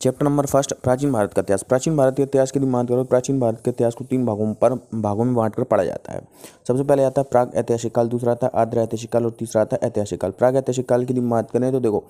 Chapter number first, प्राचीन भारत का इतिहास। प्राचीन भारत के इतिहास की यदि बात करो, प्राचीन भारत के इतिहास को 3 भागों में बांटकर पढ़ा जाता है। सबसे पहले आता है प्राग ऐतिहासिक काल, दूसरा आता है आद्य ऐतिहासिक काल और तीसरा आता है ऐतिहासिक काल। प्राग ऐतिहासिक काल की यदि बात करें तो देखो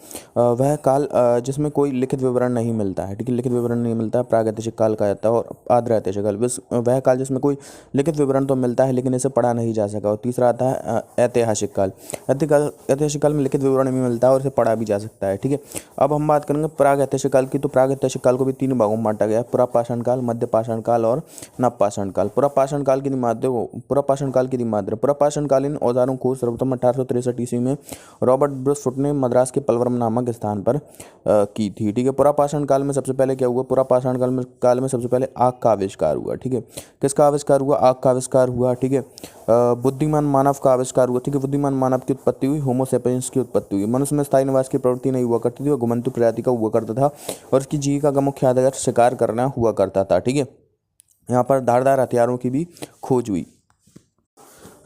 वह काल जिसमें कोई लिखित विवरण नहीं मिलता है, ठीक है, लिखित विवरण नहीं मिलता है, प्राग ऐतिहासिक काल कहा जाता है। और आद्य ऐतिहासिक काल वह काल जिसमें कोई लिखित विवरण तो मिलता है लेकिन इसे पढ़ा नहीं जा सका। और तीसरा आता है ऐतिहासिक काल। ऐतिहासिक काल में लिखित विवरण भी मिलता है और इसे पढ़ा भी जा सकता है, ठीक है। अब हम बात करेंगे प्राग ऐतिहासिक काल की। तो प्राग ऐतिहासिक काल को भी 3 भागों में बांटा गया है, पुरापाषाण काल, मध्य पाषाण काल और नवपाषाण काल। पुरापाषाण काल की पुरापाषाण काल की मात्रा, पुरापाषाणकालीन औजारों को सर्वप्रथम 1863 ईस्वी में रॉबर्ट ब्रूस फुट ने मद्रास के पलवरम नामक स्थान पर की थी, ठीक है। पुरापाषाण काल में सबसे पहले क्या हुआ, पुरापाषाण काल में सबसे पहले आग का आविष्कार हुआ, ठीक है। किसका आविष्कार हुआ, आग का आविष्कार हुआ, ठीक है। बुद्धिमान मानव का आविष्कार हुआ, ठीक है। बुद्धिमान मानव की उत्पत्ति हुई, होमो सेपियंस की उत्पत्ति हुई। मनुष्य में स्थायी निवास की प्रवृत्ति नहीं हुआ करती थी, वह घुमंतु प्रजाति का हुआ करता था और उसकी जीविका का मुख्य आधार शिकार करना हुआ करता था, ठीक है। यहाँ पर धारदार हथियारों की भी खोज हुई।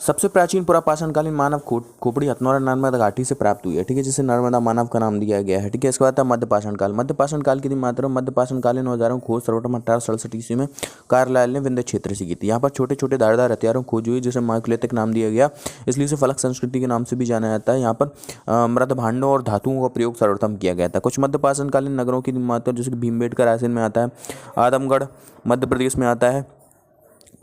सबसे प्राचीन पुरापाषाणकालीन मानव खोपड़ी हथनौरा नर्मदा घाटी से प्राप्त हुई है, ठीक है, जिसे नर्मदा मानव का नाम दिया गया है, ठीक है। इसके बाद मध्यपाषाण काल। मध्यपाषाण काल की मात्रा मध्यपाषाणकालीन औजारों की खोज सर्वप्रथम 1867 ईस्वी में कार्लाइल ने विंध्य क्षेत्र से की थी। यहाँ पर छोटे छोटे धारदार हथियारों की खोज हुई जिसे माइक्रोलिथिक नाम दिया गया, इसलिए इसे फलक संस्कृति के नाम से भी जाना जाता है। यहाँ पर मृत भांडों और धातुओं का प्रयोग सर्वप्रथम किया गया था। कुछ मध्यपाषाणकालीन नगरों की मात्रा जैसे कि भीमबेटका रायसेन में आता है, आदमगढ़ मध्य प्रदेश में आता है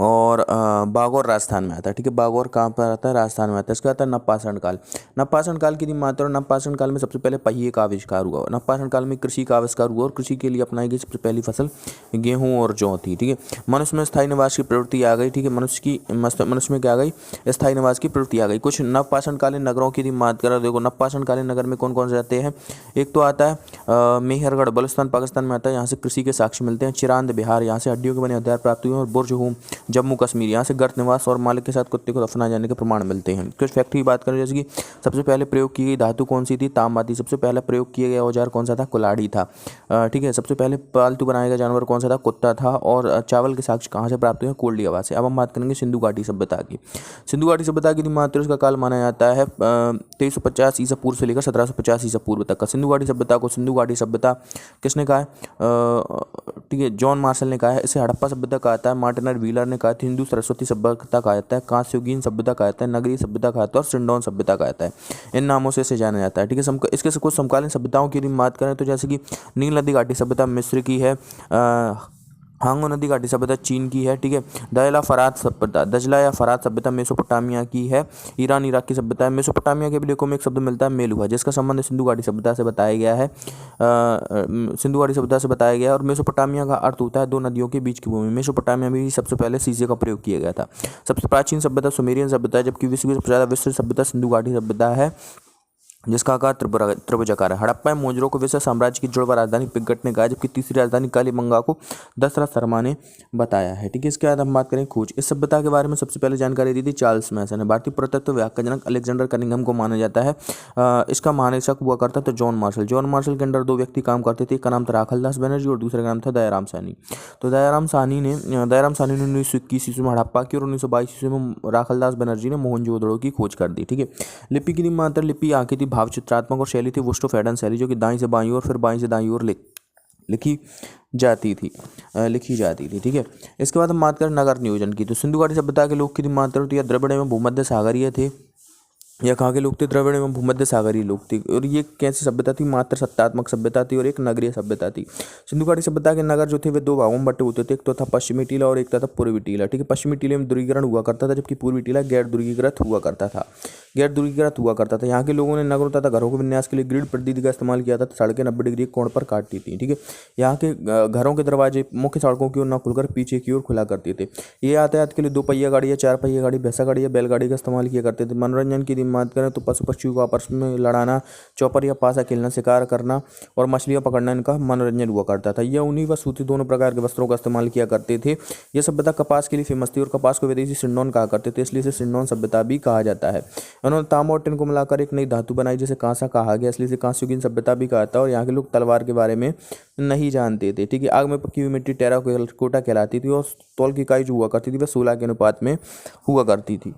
और बागौर राजस्थान में आता है, ठीक है। बागौर कहाँ पर आता है, राजस्थान में आता है। इसका आता है नवपाषाण काल। नवपाषाण काल की मात्रा, नवपाषाण काल में सबसे पहले पहिए का आविष्कार हुआ। नवपाषाण काल में कृषि का आविष्कार हुआ और कृषि के लिए अपनाई गई सबसे पहली फसल गेहूं और जौ थी, ठीक है। मनुष्य में स्थायी निवास की प्रवृत्ति आ गई, ठीक है। मनुष्य में क्या आ गई, स्थायी निवास की प्रवृत्ति आ गई। कुछ नवपाषाण कालीन नगरों की बात करें, देखो नवपाषाण कालीन नगर में कौन कौन से रहते हैं। एक तो आता है मेहरगढ़, बलुस्तान पाकिस्तान में आता है, यहाँ से कृषि के साक्ष्य मिलते हैं। चिरांद बिहार, यहाँ से हड्डियों के बने हथियार प्राप्त हुए। और बुर्जहूम जम्मू कश्मीर, यहाँ से गर्त निवास और मालिक के साथ कुत्ते को दफनाए जाने के प्रमाण मिलते हैं। कुछ फैक्ट्री की बात करें, जैसे कि सबसे पहले प्रयोग की गई धातु कौन सी थी, तांबा थी। सबसे पहला प्रयोग किया गया औजार कौन सा था, कुल्हाड़ी था, ठीक है। सबसे पहले पालतू बनाया गया जानवर कौन सा था, कुत्ता था। और चावल के साक्ष्य कहाँ से प्राप्त हुए, कोल्डी हवा से। अब हम बात करेंगे सिंधु घाटी सभ्यता की। सिंधु घाटी सभ्यता की मात्र उसका काल माना जाता है 2350 ईसा पूर्व से लेकर 1750 ईसा पूर्व तक का। सिंधु घाटी सभ्यता को सिंधु घाटी सभ्यता किसने कहा है, ठीक है, जॉन मार्शल ने कहा है। इसे हड़प्पा सभ्यता कहा जाता है, मार्टिनर व्हीलर ने कहा, हिंदू सरस्वती सभ्यता कहा जाता है, कांस्ययुगीन सभ्यता कहा जाता है, नगरीय सभ्यता कहा जाता है और सिंडोन सभ्यता कहा जाता है। इन नामों से इसे जाना जाता है, ठीक है। इसके कुछ समकालीन सभ्यताओं की बात करें तो जैसे कि नील नदी घाटी सभ्यता मिस्र की है, हांगो नदी घाटी सभ्यता चीन की है, ठीक है। दजला या फरात सभ्यता मेसोपोटामिया की है। ईरान इराक की सभ्यता है। मेसोपोटामिया के अभिलेखों में एक शब्द मिलता है मेलुहा, जिसका संबंध सिंधु घाटी सभ्यता से बताया गया है। सिंधु घाटी सभ्यता से बताया गया है। और मेसोपोटामिया का अर्थ होता है 2 नदियों के बीच की भूमि। मेसोपोटामिया में भी सबसे पहले सीसे का प्रयोग किया गया था। सबसे प्राचीन सभ्यता सुमेरियन सभ्यता है, जबकि विश्व की सबसे ज़्यादा विस्तृत सभ्यता सिंधु घाटी सभ्यता है, जिसका आकार त्रिभुजाकार है। हड़प्पा में मोजरों को विश्व साम्राज्य की जुड़वा राजधानी पिगट ने कहा, जबकि तीसरी राजधानी कालीबंगा को दशरथ शर्मा ने बताया है, ठीक है। इसके बाद हम बात करें खोज। इस सभ्यता के बारे में सबसे पहले जानकारी दी थी चार्ल्स मैसन ने। भारतीय पुरातत्व विभाग का जनक अलेक्जेंडर कनिंघम को माना जाता है। इसका महानिरीक्षक हुआ करता था जॉन मार्शल। जॉन मार्शल के अंडर 2 व्यक्ति काम करते थे, एक का नाम था राखलदास बनर्जी और दूसरे का नाम था दयाराम साहनी। तो दयाराम साहनी ने 1921 ईस्वी में हड़प्पा की और 1922 ईस्वी में राखलदास बनर्जी ने मोहनजोदड़ो की खोज कर दी, ठीक है। लिपि की मात्र लिपि आंकी थी, भाव चित्रात्मक और शैली थी वुस्टो-फैडन शैली, जो कि दाईं से बाईं ओर फिर बाईं से दाईं ओर लिखी जाती थी, ठीक है। इसके बाद हम बात करें नगर नियोजन की। तो सिंधु घाटी सभ्यता के लोग की मात्र तो या द्रविड़ एवं भूमध्य सागरीय थे, या कहाँ के लोग थे, द्रविड़ एवं भूमध्य सागरीय लोग थे। और ये कैसी सभ्यता थी, मात्र सत्तात्मक सभ्यता थी और एक नगरीय सभ्यता थी। सिंधु घाटी सभ्यता के नगर जो थे वे 2 भागों में बटे होते थे, एक तो था पश्चिमी टीला और एक था पूर्वी टीला, ठीक है। पश्चिमी टीले में ध्रुवीकरण हुआ करता था, जबकि पूर्वी टीला गैर ध्रुवीकृत हुआ करता था। यहाँ के लोगों ने नगरों तथा घरों के विन्यास के लिए ग्रिड पद्धति का इस्तेमाल किया था। सड़कें 90 डिग्री के कोण पर काटती थी, ठीक है। यहाँ के घरों के दरवाजे मुख्य सड़कों की ओर न खुलकर पीछे की ओर खुला करते थे। ये यातायात के लिए 2 पहिया गाड़ी या 4 पहिया गाड़ी, भैंसा गाड़ी या बैलगाड़ी का इस्तेमाल किया करते थे। मनोरंजन की बात करें तो पशु पक्षियों को आपस में लड़ाना, चौपर या पासा खेलना, शिकार करना और मछलियां पकड़ना इनका मनोरंजन हुआ करता था। यह ऊनी व सूती दोनों प्रकार के वस्त्रों का इस्तेमाल किया करते थे। यह सभ्यता कपास के लिए फेमस थी और कपास को विदेशी सिंडोन कहा करते थे, इसलिए इसे सिंडोन सभ्यता भी कहा जाता है। उन्होंने तांबा और टिन को मिलाकर एक नई धातु बनाई जिसे कांसा कहा गया, इसलिए इसे कांस्ययुगीन सभ्यता भी कहा था। और यहाँ के लोग तलवार के बारे में नहीं जानते थे, ठीक है। आग में पकी हुई मिट्टी टेराकोटा कहलाती थी और तौल की इकाई जो हुआ करती थी वह 16 के अनुपात में हुआ करती थी।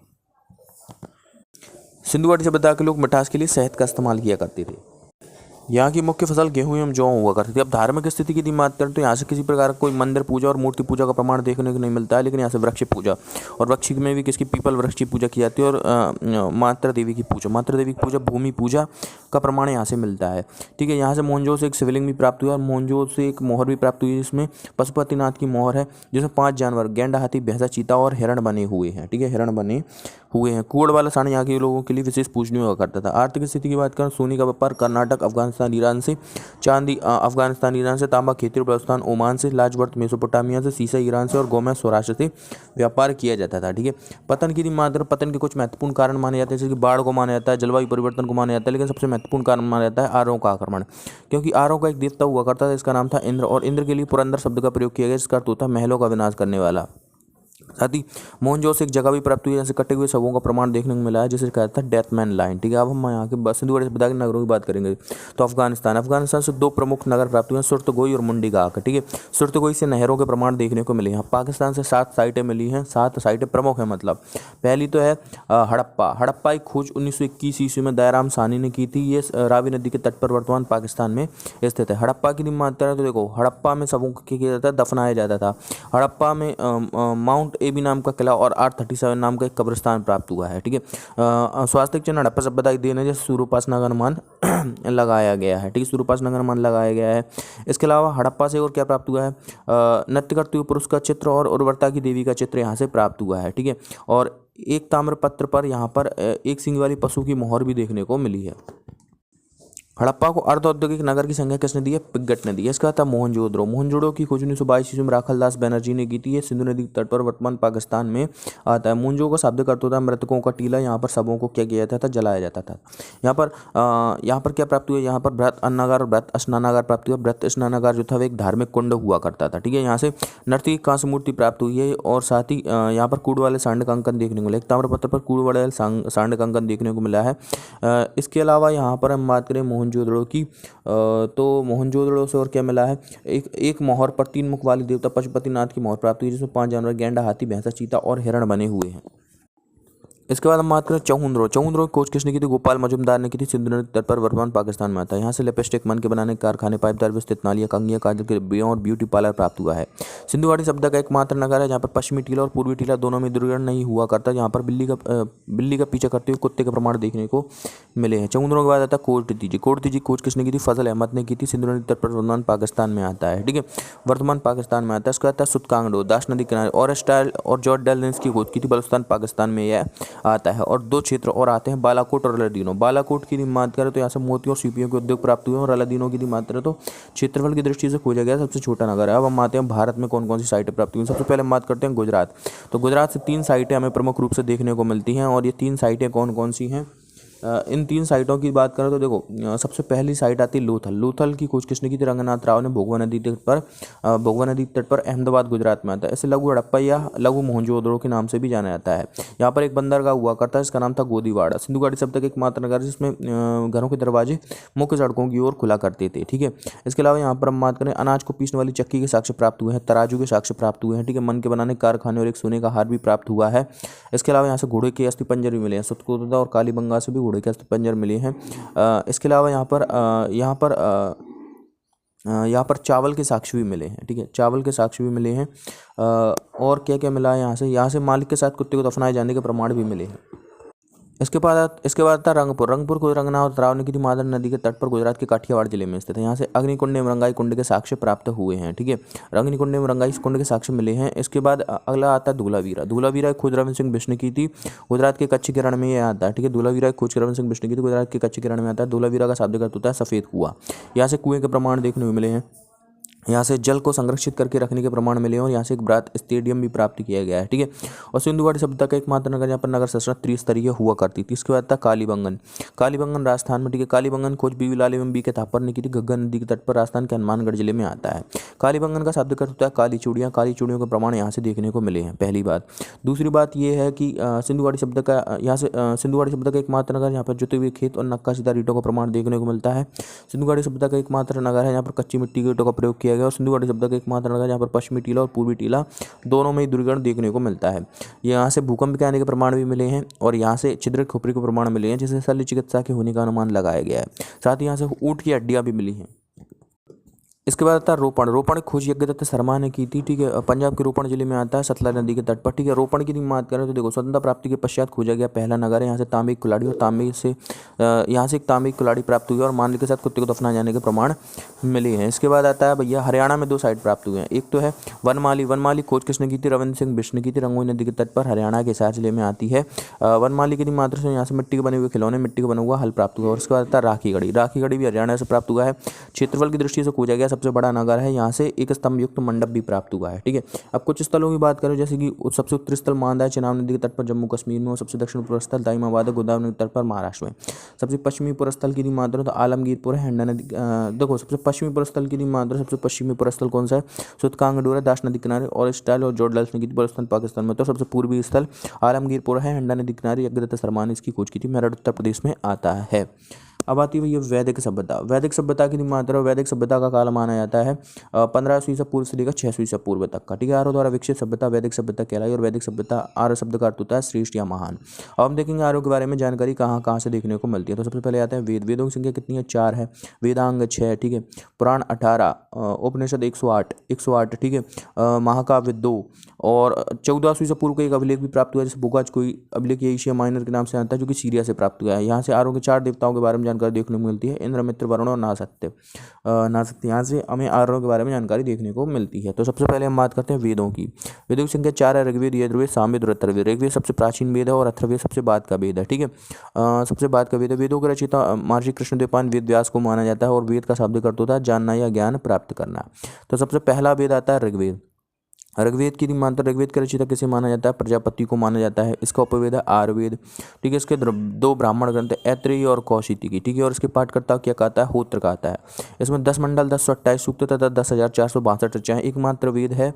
सिंधु घाटी सभ्यता के लोग मिठास के लिए शहद का इस्तेमाल किया करते थे। यहाँ की मुख्य फसल गेहूं एवं जौ हुआ करती थी। अब धार्मिक स्थिति की बात करें तो यहाँ से किसी प्रकार का कोई मंदिर पूजा और मूर्ति पूजा का प्रमाण देखने को नहीं मिलता है, लेकिन यहाँ से वृक्ष पूजा और वृक्ष में भी किसकी पीपल वृक्ष की पूजा की जाती है, और मातृ देवी की पूजा भूमि पूजा का प्रमाण यहाँ से मिलता है। ठीक है, यहाँ से मोहनजोदड़ो से एक शिवलिंग भी प्राप्त हुआ और मोहनजोदड़ो से एक मोहर भी प्राप्त हुई है, जिसमें पशुपतिनाथ की मोहर है, जिसमें 5 जानवर गैंडा, हाथी, भैंसा, चीता और हिरण बने हुए हैं। ठीक है, हिरण बने हुए हैं। कुड़ वाला सांड यहाँ के लोगों के लिए विशेष पूजनीय हुआ करता था। आर्थिक स्थिति की बात करें, सोने का व्यापार कर्नाटक, अफगानिस्तान, ईरान से, चांदी अफगानिस्तान ईरान से, तांबा खेती बलूचिस्तान ओमान से, लाजवर्त मेसोपोटामिया से, सीसा ईरान से और गोमेद सौराष्ट्र से व्यापार किया जाता था। ठीक है, पतन की मात्रा, पतन के कुछ महत्वपूर्ण कारण माने जाते हैं, जैसे कि बाढ़ को माना जाता है, जलवायु परिवर्तन को माना जाता है, लेकिन सबसे महत्वपूर्ण कारण माना जाता है आर्यों का आक्रमण, क्योंकि आर्यों का एक देवता हुआ करता था, इसका नाम था इंद्र, और इंद्र के लिए पुरंदर शब्द का प्रयोग किया गया, जिसका अर्थ होता है महलों का विनाश करने वाला। साथ ही मोहनजोदड़ो से एक जगह भी प्राप्त हुई है, जैसे कटे हुए शवों का प्रमाण देखने को मिला है, जिसे कहता था डेथ मैन लाइन। ठीक है, अब हम यहाँ के सिंधु घाटी सभ्यता के नगरों की बात करेंगे तो अफगानिस्तान से 2 प्रमुख नगर प्राप्त हुए हैं, सुरतगोई और मुंडीगाक। ठीक है, सुरतगोई से नहरों के प्रमाण देखने को मिले हैं। पाकिस्तान से 7 साइटें मिली हैं, 7 साइटें प्रमुख हैं, मतलब पहली तो है हड़प्पा की खोज 1921 ईस्वी में दयाराम साहनी ने की थी। ये रावी नदी के तट पर वर्तमान पाकिस्तान में स्थित है। हड़प्पा की मात्रा है तो देखो, हड़प्पा में सबों को किया जाता था, दफनाया जाता था। हड़प्पा में माउंट एबी नाम का किला और R37 नाम का एक कब्रिस्तान प्राप्त हुआ है। ठीक है, स्वास्थ्य चिन्ह हड़प्पा सभ्यता की देन है, जैसे सूर्योपासना का अनुमान लगाया गया है। ठीक है, सूर्योपासना का अनुमान लगाया गया है। इसके अलावा हड़प्पा से और क्या प्राप्त हुआ है, नृत्य करते हुए पुरुष का चित्र और उर्वरता की देवी का चित्र यहाँ से प्राप्त हुआ है। ठीक है, और एक ताम्रपत्र पर यहाँ पर एक सींग वाली पशु की मोहर भी देखने को मिली है। हड़प्पा को अर्ध औद्योगिक नगर की संज्ञा किसने दी है, पिग्गट ने दी है। इसका था मोहनजोदड़ो की खोज 1922 ईस्वी में राखलदास बैनर्जी ने की थी। ये सिंधु नदी के तट पर वर्तमान पाकिस्तान में आता है। मोहनजोदड़ो का शाब्दिक अर्थ होता है मृतकों का टीला। यहाँ पर शवों को क्या किया जाता था, जलाया जाता था। यहाँ पर क्या प्राप्त हुआ, यहाँ पर बृहत अन्नागार और बृहत स्नानागार प्राप्त हुआ। बृहत स्नानागार जो था वो एक धार्मिक कुंड हुआ करता था। ठीक है, यहाँ से नर्तकी कांस्य मूर्ति प्राप्त हुई है, और साथ ही यहाँ पर कूड़ वाले सांड का अंकन देखने को मिला। एक ताम्रपत्र पर कूड़ वाले सांड का अंकन देखने को मिला है। इसके अलावा यहाँ पर हम बात करें मोहनजोदड़ो की, तो मोहनजोदड़ो से और क्या मिला है, एक मोहर पर 3 मुख वाली देवता पशुपतिनाथ की मोहर प्राप्त हुई, जिसमें 5 जानवर गैंडा, हाथी, भैंसा, चीता और हिरण बने हुए हैं। इसके बाद हम बात करें चौहुंद्रो की खोज किसने की थी, गोपाल मजुमदार ने की थी। सिंधु नदी तट पर वर्तमान पाकिस्तान में आता है। यहाँ से लिपस्टिक, मन के बनाने के कारखाने, पाइपदार विस्तृत नालियाँ, कंघियाँ, काजल के डिब्बियाँ और ब्यूटी पार्लर प्राप्त हुआ है। सिंधु घाटी सभ्यता का एकमात्र नगर है जहाँ पर पश्चिमी टीला और पूर्वी टीला दोनों में दुर्घटना नहीं हुआ करता, जहाँ पर बिल्ली का पीछा करते हुए कुत्ते के प्रमाण देखने को मिले हैं। चौहुंद्रो के बाद आता है कोटतीजी की खोज किसने की थी, फजल अहमद ने की थी। सिंधु नदी तट पर वर्तमान पाकिस्तान में आता है। ठीक है, वर्तमान पाकिस्तान में आता है। इसका आता है सुतकांगडो, दास नदी किनारे, और स्टाइल और जॉर्ज डेल ने इसकी खोज की थी। बलूचिस्तान पाकिस्तान में यह आता है। और 2 क्षेत्र और आते हैं, बालाकोट और अलादीनो। बालाकोट की बात करें तो यहाँ से मोती और सीपियों के उद्योग प्राप्त हुए, और अलादीनो की बात करें तो क्षेत्रफल की दृष्टि से खोजा गया सबसे छोटा नगर है। अब हम आते हैं भारत में कौन कौन सी साइटें प्राप्त हुई। सबसे पहले हम बात करते हैं गुजरात। तो गुजरात से 3 साइटें हमें प्रमुख रूप से देखने को मिलती हैं, और ये 3 साइटें कौन कौन सी हैं, इन 3 साइटों की बात करें तो देखो, सबसे पहली साइट आती है लोथल की खोज किसने की थी, रंगनाथ राव ने। भोगवा नदी तट पर अहमदाबाद गुजरात में आता है। इसे लघु हड़प्पा या लघु मोहनजोदड़ो के नाम से भी जाना जाता है। यहाँ पर एक बंदरगाह हुआ करता है, इसका नाम था गोदीवाड़ा। सिंधु घाटी सभ्यता का एकमात्र नगर जिसमें घरों के दरवाजे मुख्य सड़कों की ओर खुला करते थे। ठीक है, इसके अलावा यहाँ पर हम बात करें, अनाज को पीसने वाली चक्की के साक्ष्य प्राप्त हुए हैं, तराजू के साक्ष्य प्राप्त हुए हैं। ठीक है, मन के बनाने कारखाने और एक सोने का हार भी प्राप्त हुआ है। इसके अलावा यहाँ से घोड़े के अस्थि पंजर भी मिले हैं। सुतकोदा और कालीबंगा से भी घोड़े के अस्थि पंजर मिले हैं। इसके अलावा यहाँ पर चावल के साक्ष्य भी मिले हैं। ठीक है, चावल के साक्ष्य भी मिले हैं। और क्या क्या मिला है, यहाँ से मालिक के साथ कुत्ते को दफनाए जाने के प्रमाण भी मिले हैं। इसके बाद था रंगपुर को रंगनाथ राव ने की थी। मादर नदी के तट पर गुजरात के काठियावाड़ जिले में स्थित है। यहाँ से अग्निकुंड एवं रंगाई कुंड के साक्ष्य प्राप्त हुए हैं। ठीक है, अग्निकुंड एवं रंगाई कुंड के साक्ष्य मिले हैं। इसके बाद अगला आता है धूलावीरा खोज रविंद्र सिंह बिश्न की थी। गुजरात के कच्छ किरण में यह आता है। ठीक है, धूलावीरा खोज रविंद्र सिंह बिश्न की थी, गुजरात के कच्छ किरण में आता है। धूलावीरा का शाब्दिक अर्थ होता है सफेद कुआं। यहाँ से कुएं के प्रमाण देखने को मिले हैं। यहाँ से जल को संरक्षित करके रखने के प्रमाण मिले हैं, और यहाँ से एक बृहत स्टेडियम भी प्राप्त किया गया है। ठीक है, और सिंधु घाटी सभ्यता का एकमात्र नगर, यहाँ पर नगर संरचना त्रिस्तरीय हुआ करती थी। इसके बाद था कालीबंगन राजस्थान में। ठीक है, कालीबंगन खोज बीवी लाल एवं बी के थापर ने की थी। घग्गर नदी के तट पर राजस्थान के हनुमानगढ़ जिले में आता है। कालीबंगन का शाब्दिक अर्थ होता है काली चूड़ियाँ। काली चूड़ियों के प्रमाण यहाँ से देखने को मिले हैं, पहली बात। दूसरी बात यह है कि सिंधु घाटी सभ्यता का एकमात्र नगर, यहाँ पर जुते हुए खेत और नक्काशीदार ईंटों का प्रमाण देखने को मिलता है। सिंधु घाटी सभ्यता का एकमात्र नगर है, यहाँ पर कच्ची मिट्टी के ईंटों का प्रयोग किया किया गया और सिंधु घाटी शब्द का एकमात्र नगर जहाँ पर पश्चिमी टीला और पूर्वी टीला दोनों में ही ध्रुवीकरण देखने को मिलता है। यहाँ से भूकंप के आने के प्रमाण भी मिले हैं और यहाँ से छिद्रित खोपड़ी के प्रमाण मिले हैं, जिससे शल्य चिकित्सा के होने का अनुमान लगाया गया है। साथ ही यहाँ से ऊँट की हड्डियाँ भी मिली हैं। इसके बाद आता है रोपण। रोपण खोज यज्ञदत्त शर्मा ने की थी, ठीक है। पंजाब के रोपण जिले में आता है, सतलज नदी के तट पर, ठीक है। रोपण की बात करें तो देखो, स्वतंत्रता प्राप्ति के पश्चात खोजा गया पहला नगर है। यहाँ से तांबे की कुल्हाड़ी और यहाँ से एक तांबे की कुल्हाड़ी प्राप्त हुई है और मानव के साथ कुत्ते को दफनाए जाने के प्रमाण मिले हैं। इसके बाद आता है भैया हरियाणा में 2 साइट प्राप्त हुए हैं। एक तो है वनमाली। वनमाली खोज किसने की थी? रविंद्र सिंह बिष्ट ने की थी। रंगोली नदी के तट पर हरियाणा के हिसार जिले में आती है। वनमाली की मात्र से यहाँ से मिट्टी के बने हुए खिलौने, मिट्टी का बना हुआ हल प्राप्त हुआ। और इसके बाद आता है राखी गढ़ी। राखी गढ़ी भी हरियाणा से प्राप्त हुआ है। क्षेत्रफल की दृष्टि से खोजा गया सबसे बड़ा नगर है। यहाँ से एक स्तंभ युक्त मंडप भी प्राप्त हुआ है, ठीक है। अब कुछ स्थलों की बात करें, जैसे कि सबसे उत्तरी स्थल मांदा है चिनाब नदी के तट पर जम्मू कश्मीर में, और सबसे दक्षिण पूर्व स्थल दाइमाबाद है गोदावरी नदी के तट पर महाराष्ट्र में। सबसे पश्चिमी पूर्व स्थल की मात्रा तो आलमगीरपुर है, हंडा नदी। देखो, सबसे पश्चिमी पूर्व स्थल की मात्रा, सबसे पश्चिमी पूर्व स्थल कौन सा है? सुतकांगडोर है, दाश नदी किनारे, और स्टाइल और जॉर्ज डल्स ने की थी। पूर्व स्थल पाकिस्तान में। तो सबसे पूर्वी स्थल आलमगीरपुर है, हंडा नदी किनारे। यज्ञदत्त शर्मा ने इसकी खोज की थी। मेरठ उत्तर प्रदेश में आता है। अब आती है ये वैदिक सभ्यता। वैदिक सभ्यता की मात्रा, वैदिक सभ्यता का काल माना जाता है 1500 ईसा पूर्व से लेकर 600 ईसा पूर्व तक का, ठीक है। आर्यों द्वारा विकसित सभ्यता वैदिक सभ्यता कहलाई। और वैदिक सभ्यता, आर्य शब्द का अर्थ होता है श्रेष्ठ या महान। अब हम देखेंगे आर्यों के बारे में जानकारी कहाँ कहाँ से देखने को मिलती है। तो सबसे पहले आते हैं वेद। वेदों की संख्या कितनी है? 4 है। वेदांग 6, ठीक है। पुराण 18, उपनिषद 108, ठीक है। महाकाव्य 2, और 1400 ईसा पूर्व का एक अभिलेख भी प्राप्त हुआ है, जैसे बोगाज कोई अभिलेख एशिया माइनर के नाम से आता है, जो कि सीरिया से प्राप्त हुआ है। यहाँ से आर्यों के 4 देवताओं के बारे में जानकारी देखने को मिलती है, इंद्र, मित्र, वरुण और नासत्य। यहाँ से हमें आर्यों के बारे में जानकारी देखने को मिलती है। तो सबसे पहले हम बात करते हैं वेदों की। वेदों की संख्या 4 है। ऋग्वेद, यजुर्वेद, सामवेद और अथर्ववेद। ऋग्वेद सबसे प्राचीन वेद है और अथर्ववेद सबसे बाद का वेद है, ठीक है। सबसे बाद का वेद है। वेदों के रचयिता महर्षि कृष्णद्वैपायन वेद व्यास को माना जाता है, और वेद का शाब्दिक अर्थ होता है जानना या ज्ञान प्राप्त करना। तो सबसे पहला वेद आता है ऋग्वेद। ऋग्वेद की मानता, ऋग्वेद का रचयिता किसे माना जाता है? प्रजापति को माना जाता है। इसका उपवेद है आयुर्वेद, ठीक है। इसके 2 ब्राह्मण ग्रंथ है, ऐत्रेयी और कौशिकी, ठीक है। और इसके पाठकर्ता क्या कहता है? होत्र कहता है। इसमें 10 मंडल, 1028 सूक्त तथा 10,462 रचनाएं एकमात्र वेद है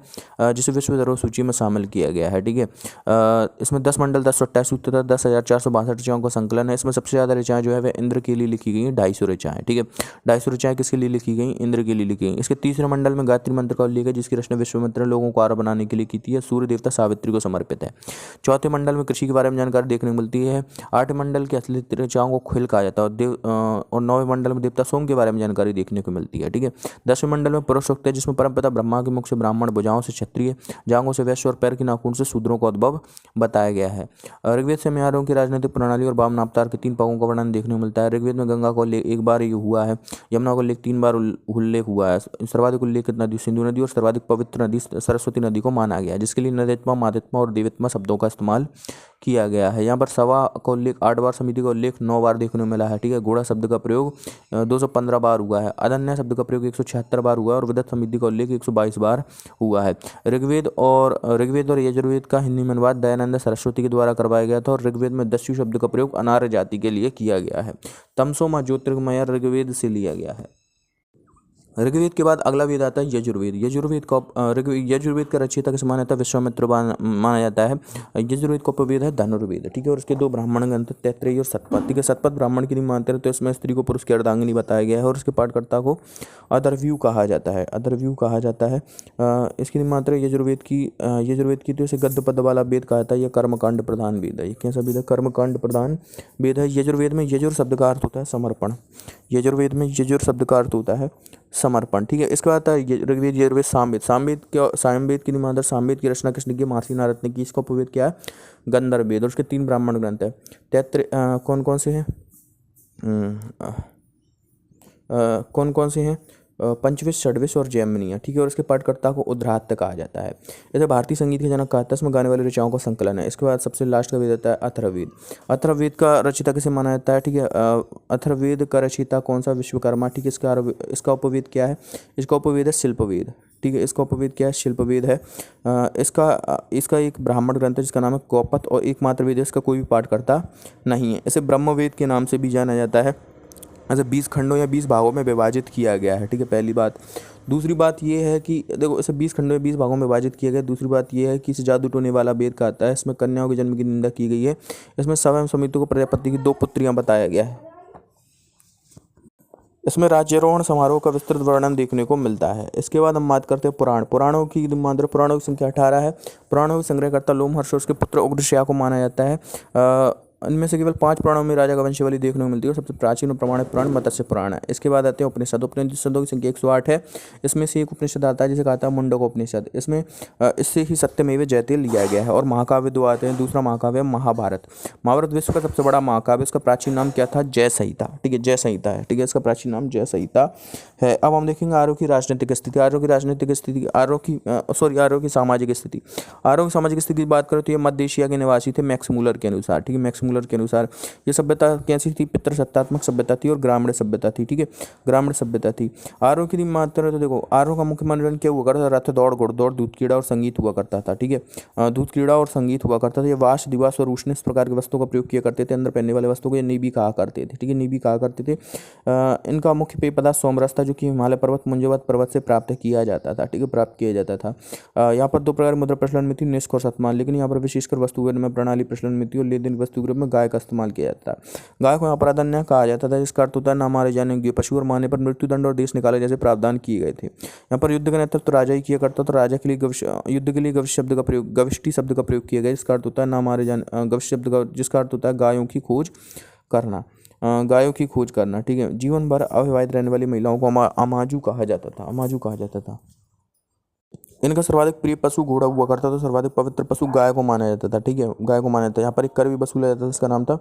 जिसे विश्व धरोहर सूची में शामिल किया गया है, ठीक है। इसमें 10 मंडल, 1028 सूक्त तथा 10,462 रचनाओं का संकलन है। इसमें सबसे ज़्यादा रचनाएं जो है वह इंद्र के लिए लिखी गई हैं, 250 रचनाएं, ठीक है। 250 रचनाएं किसके लिए लिखी गई? इंद्र के लिए लिखी गई। इसके तीसरे मंडल में गायत्री मंत्र का उल्लेख है, जिसकी रचना विश्वामित्र लोगों को आहार बनाने के लिए की थी। सूर्य देवता सावित्री को समर्पित है। चौथे मंडल में कृषि के बारे में जानकारी देखने को मिलती है। 8वें मंडल के असली ऋचाओं को खुल कहा जाता है, और 9वें मंडल में देवता सोम के बारे में जानकारी देखने को मिलती है, ठीक है। 10वें मंडल में पुरुष सूक्त है, जिसमें परमपिता ब्रह्मा के मुख से ब्राह्मण, भुजाओं से क्षत्रिय, जांघों से वैश्य और पैर के नाखून से शूद्रों का उद्भव बताया गया है। ऋग्वेद से हमें आर्यों की राजनीतिक प्रणाली और वामन अवतार के 3 पगों का वर्णन देखने को मिलता है। ऋग्वेद में गंगा का उल्लेख 1 बार हुआ है, यमुना का उल्लेख 3 बार उल्लेख हुआ है। सर्वाधिक उल्लेख नदी सिंधु नदी और सर्वाधिक पवित्र नदी सरस्वती नदी को माना गया है, जिसके लिए नदित्मा, मादित्मा और देवित्मा शब्दों का इस्तेमाल किया गया है। यहाँ पर सवा का उल्लेख 8 बार, समिति का उल्लेख 9 बार देखने को मिला है, ठीक है। घोड़ा शब्द का प्रयोग 215 बार हुआ है। अदन्य शब्द का प्रयोग 176 बार हुआ है, और विदत समिति का उल्लेख 122 बार हुआ है। ऋग्वेद और यजुर्वेद का हिंदी में अनुवाद दयानंद सरस्वती के द्वारा करवाया गया था, और ऋग्वेद में दस्यु शब्द का प्रयोग अनार्य जाति के लिए किया गया है। तमसो मा ज्योतिर्गमय ऋग्वेद से लिया गया है। ऋग्वेद के बाद अगला वेद आता है यजुर्वेद। यजुर्वेद का रचयिता किसे माना जाता है? विश्वामित्र माना जाता है। यजुर्वेद का उपवेद है धनुर्वेद, ठीक है। और इसके 2 ब्राह्मण ग्रंथ तैत्रेयी और सतपथ, ठीक है। सतपथ ब्राह्मण की नहीं मानते हैं, तो इसमें स्त्री को पुरुष की अर्धांगिनी बताया गया है, और इसके पाठकर्ता को अदर्व्यू कहा जाता है। इसकी मात्रा यजुर्वेद की तो इसे गद्य पद वाला वेद कहा जाता है। यह कर्मकांड प्रधान वेद है। ये कैसा वेद है? कर्मकांड प्रधान वेद है। यजुर्वेद में यजुर शब्द का अर्थ होता है समर्पण। यजुर्वेद में यजुर शब्द का अर्थ होता है समर्पण, ठीक है। इसके बाद आता है ऋग्वेद, यजुर्वेद, सामवेद। सामवेद की मात्रा, सामवेद की रचना किसने की? महर्षि नारद ने की। इसका उपवेद क्या है? गंधर्व वेद। और उसके 3 ब्राह्मण ग्रंथ है। कौन कौन से हैं? पंचविश, षड्विश और जैमिनी, ठीक है। और इसके पाठकर्ता को उद्धात कहा जाता है। इसे भारतीय संगीत के जनक कहा जाता है। इसमें गाने वाले ऋचाओं का संकलन है। इसके बाद सबसे लास्ट का वेद आता है अथर्ववेद। अथर्ववेद का रचयिता किसे माना जाता है? ठीक है, अथर्ववेद का रचयिता कौन सा? विश्वकर्मा, ठीक है। इसका उपवेद क्या है? इसका उपवेद है शिल्पवेद, ठीक है। इसका उपवेद क्या है? शिल्पवेद है। इसका एक ब्राह्मण ग्रंथ है जिसका नाम है कौपत, और एकमात्र वेद है, इसका कोई भी पाठकर्ता नहीं है। इसे ब्रह्मवेद के नाम से भी जाना जाता है। ऐसे 20 खंडों या 20 भागों में विभाजित किया गया है, ठीक है, पहली बात। दूसरी बात ये है कि देखो, इसे 20 खंडों या 20 भागों में विभाजित किया गया। दूसरी बात ये है कि इसे जादू टोने वाला वेद कहता है। इसमें कन्याओं के जन्म की निंदा की गई है। इसमें स्वयं समिति को प्रजापति की 2 पुत्रियां बताया गया है। इसमें राज्यारोहण समारोह का विस्तृत वर्णन देखने को मिलता है। इसके बाद हम बात करते हैं पुराणों की मात्रा। पुराणों की संख्या 18 है। पुराणों के संग्रहकर्ता लोमहर्षण और उसके पुत्र उग्रश्या को माना जाता है। इनमें से केवल 5 पुराणों में राजा का वंशावली देखने को मिलती है और सबसे प्राचीन और प्रमाणित पुराण मत्स्य पुराण है। इसके बाद आते हैं उपनिषदों की संख्या 108 है। इसमें से एक उपनिषद आता है जिसे कहता है मुंडक उपनिषद। इसमें इससे ही सत्यमेव जयते लिया गया है। और महाकाव्य 2 आते हैं। दूसरा महाकाव्य महाभारत। महाभारत विश्व का सबसे बड़ा महाकाव्य। इसका प्राचीन नाम क्या था? जय संहिता। ठीक है, जय संहिता है। ठीक है, इसका प्राचीन नाम जय संहिता है। अब हम देखेंगे आर्यों की राजनीतिक स्थिति। आर्यों की सामाजिक स्थिति। आर्यों की सामाजिक स्थिति की बात करें तो ये मध्य एशिया के निवासी थे मैक्स मूलर के अनुसार। ठीक है, मैक्स मूलर के अनुसार ये सभ्यता कैसी थी? पितृसत्तात्मक सभ्यता थी और ग्रामीण सभ्यता थी। ठीक है, ग्रामीण सभ्यता थी। आर्यों की बात करें तो देखो, आर्यों का मुख्य मनोरंजन क्या हुआ करता था? रथ दौड़, घुड़दौड़, दूध कीड़ा और संगीत हुआ करता था। ठीक है, दूध कीड़ा और संगीत हुआ करता था। ये वाश, दिवास और उष्ण इस प्रकार की वस्तुओं का प्रयोग किया करते थे। अंदर पहनने वाले वस्तुओं को ये नीबी कहा करते थे। ठीक है, नीबी कहा करते थे। इनका मुख्य पेय पदार्थ सोमरस था, जो कि हिमालय पर्वत, मुंजवत पर्वत से प्राप्त किया जाता था। ठीक है, प्राप्त किया जाता था। यहाँ पर 2 प्रकार मुद्रा प्रचलन में थी, निष्क और शतमान। लेकिन यहाँ पर विशेषकर वस्तु में प्रणाली प्रचलन में थी और लेन देन वस्तु के रूप में गाय का इस्तेमाल किया जाता था। गाय को यहाँ प्राधान्य कहा जाता था, जिसका अर्थ होता है ना मारे जाने योग्य पशु और मारने पर मृत्युदंड और देश निकाले जैसे प्रावधान किए गए थे। यहाँ पर युद्ध का नेतृत्व राजा ही किया करता था। राजा के लिए युद्ध के लिए गविष्ट शब्द का प्रयोग किया गया, जिसका अर्थ होता है ना मारे जाने, गविष्ट शब्द का जिसका अर्थ होता है गायों की खोज करना। गायों की खोज करना। ठीक है, जीवन भर अविवाहित रहने वाली महिलाओं को अमाजू कहा जाता था। अमाजू कहा जाता था। इनका सर्वाधिक प्रिय पशु घोड़ा हुआ करता था। सर्वाधिक पवित्र पशु गाय को माना जाता था। ठीक है, गाय को माना जाता था। यहाँ पर एक कर भी वसूला जाता था, जिसका नाम था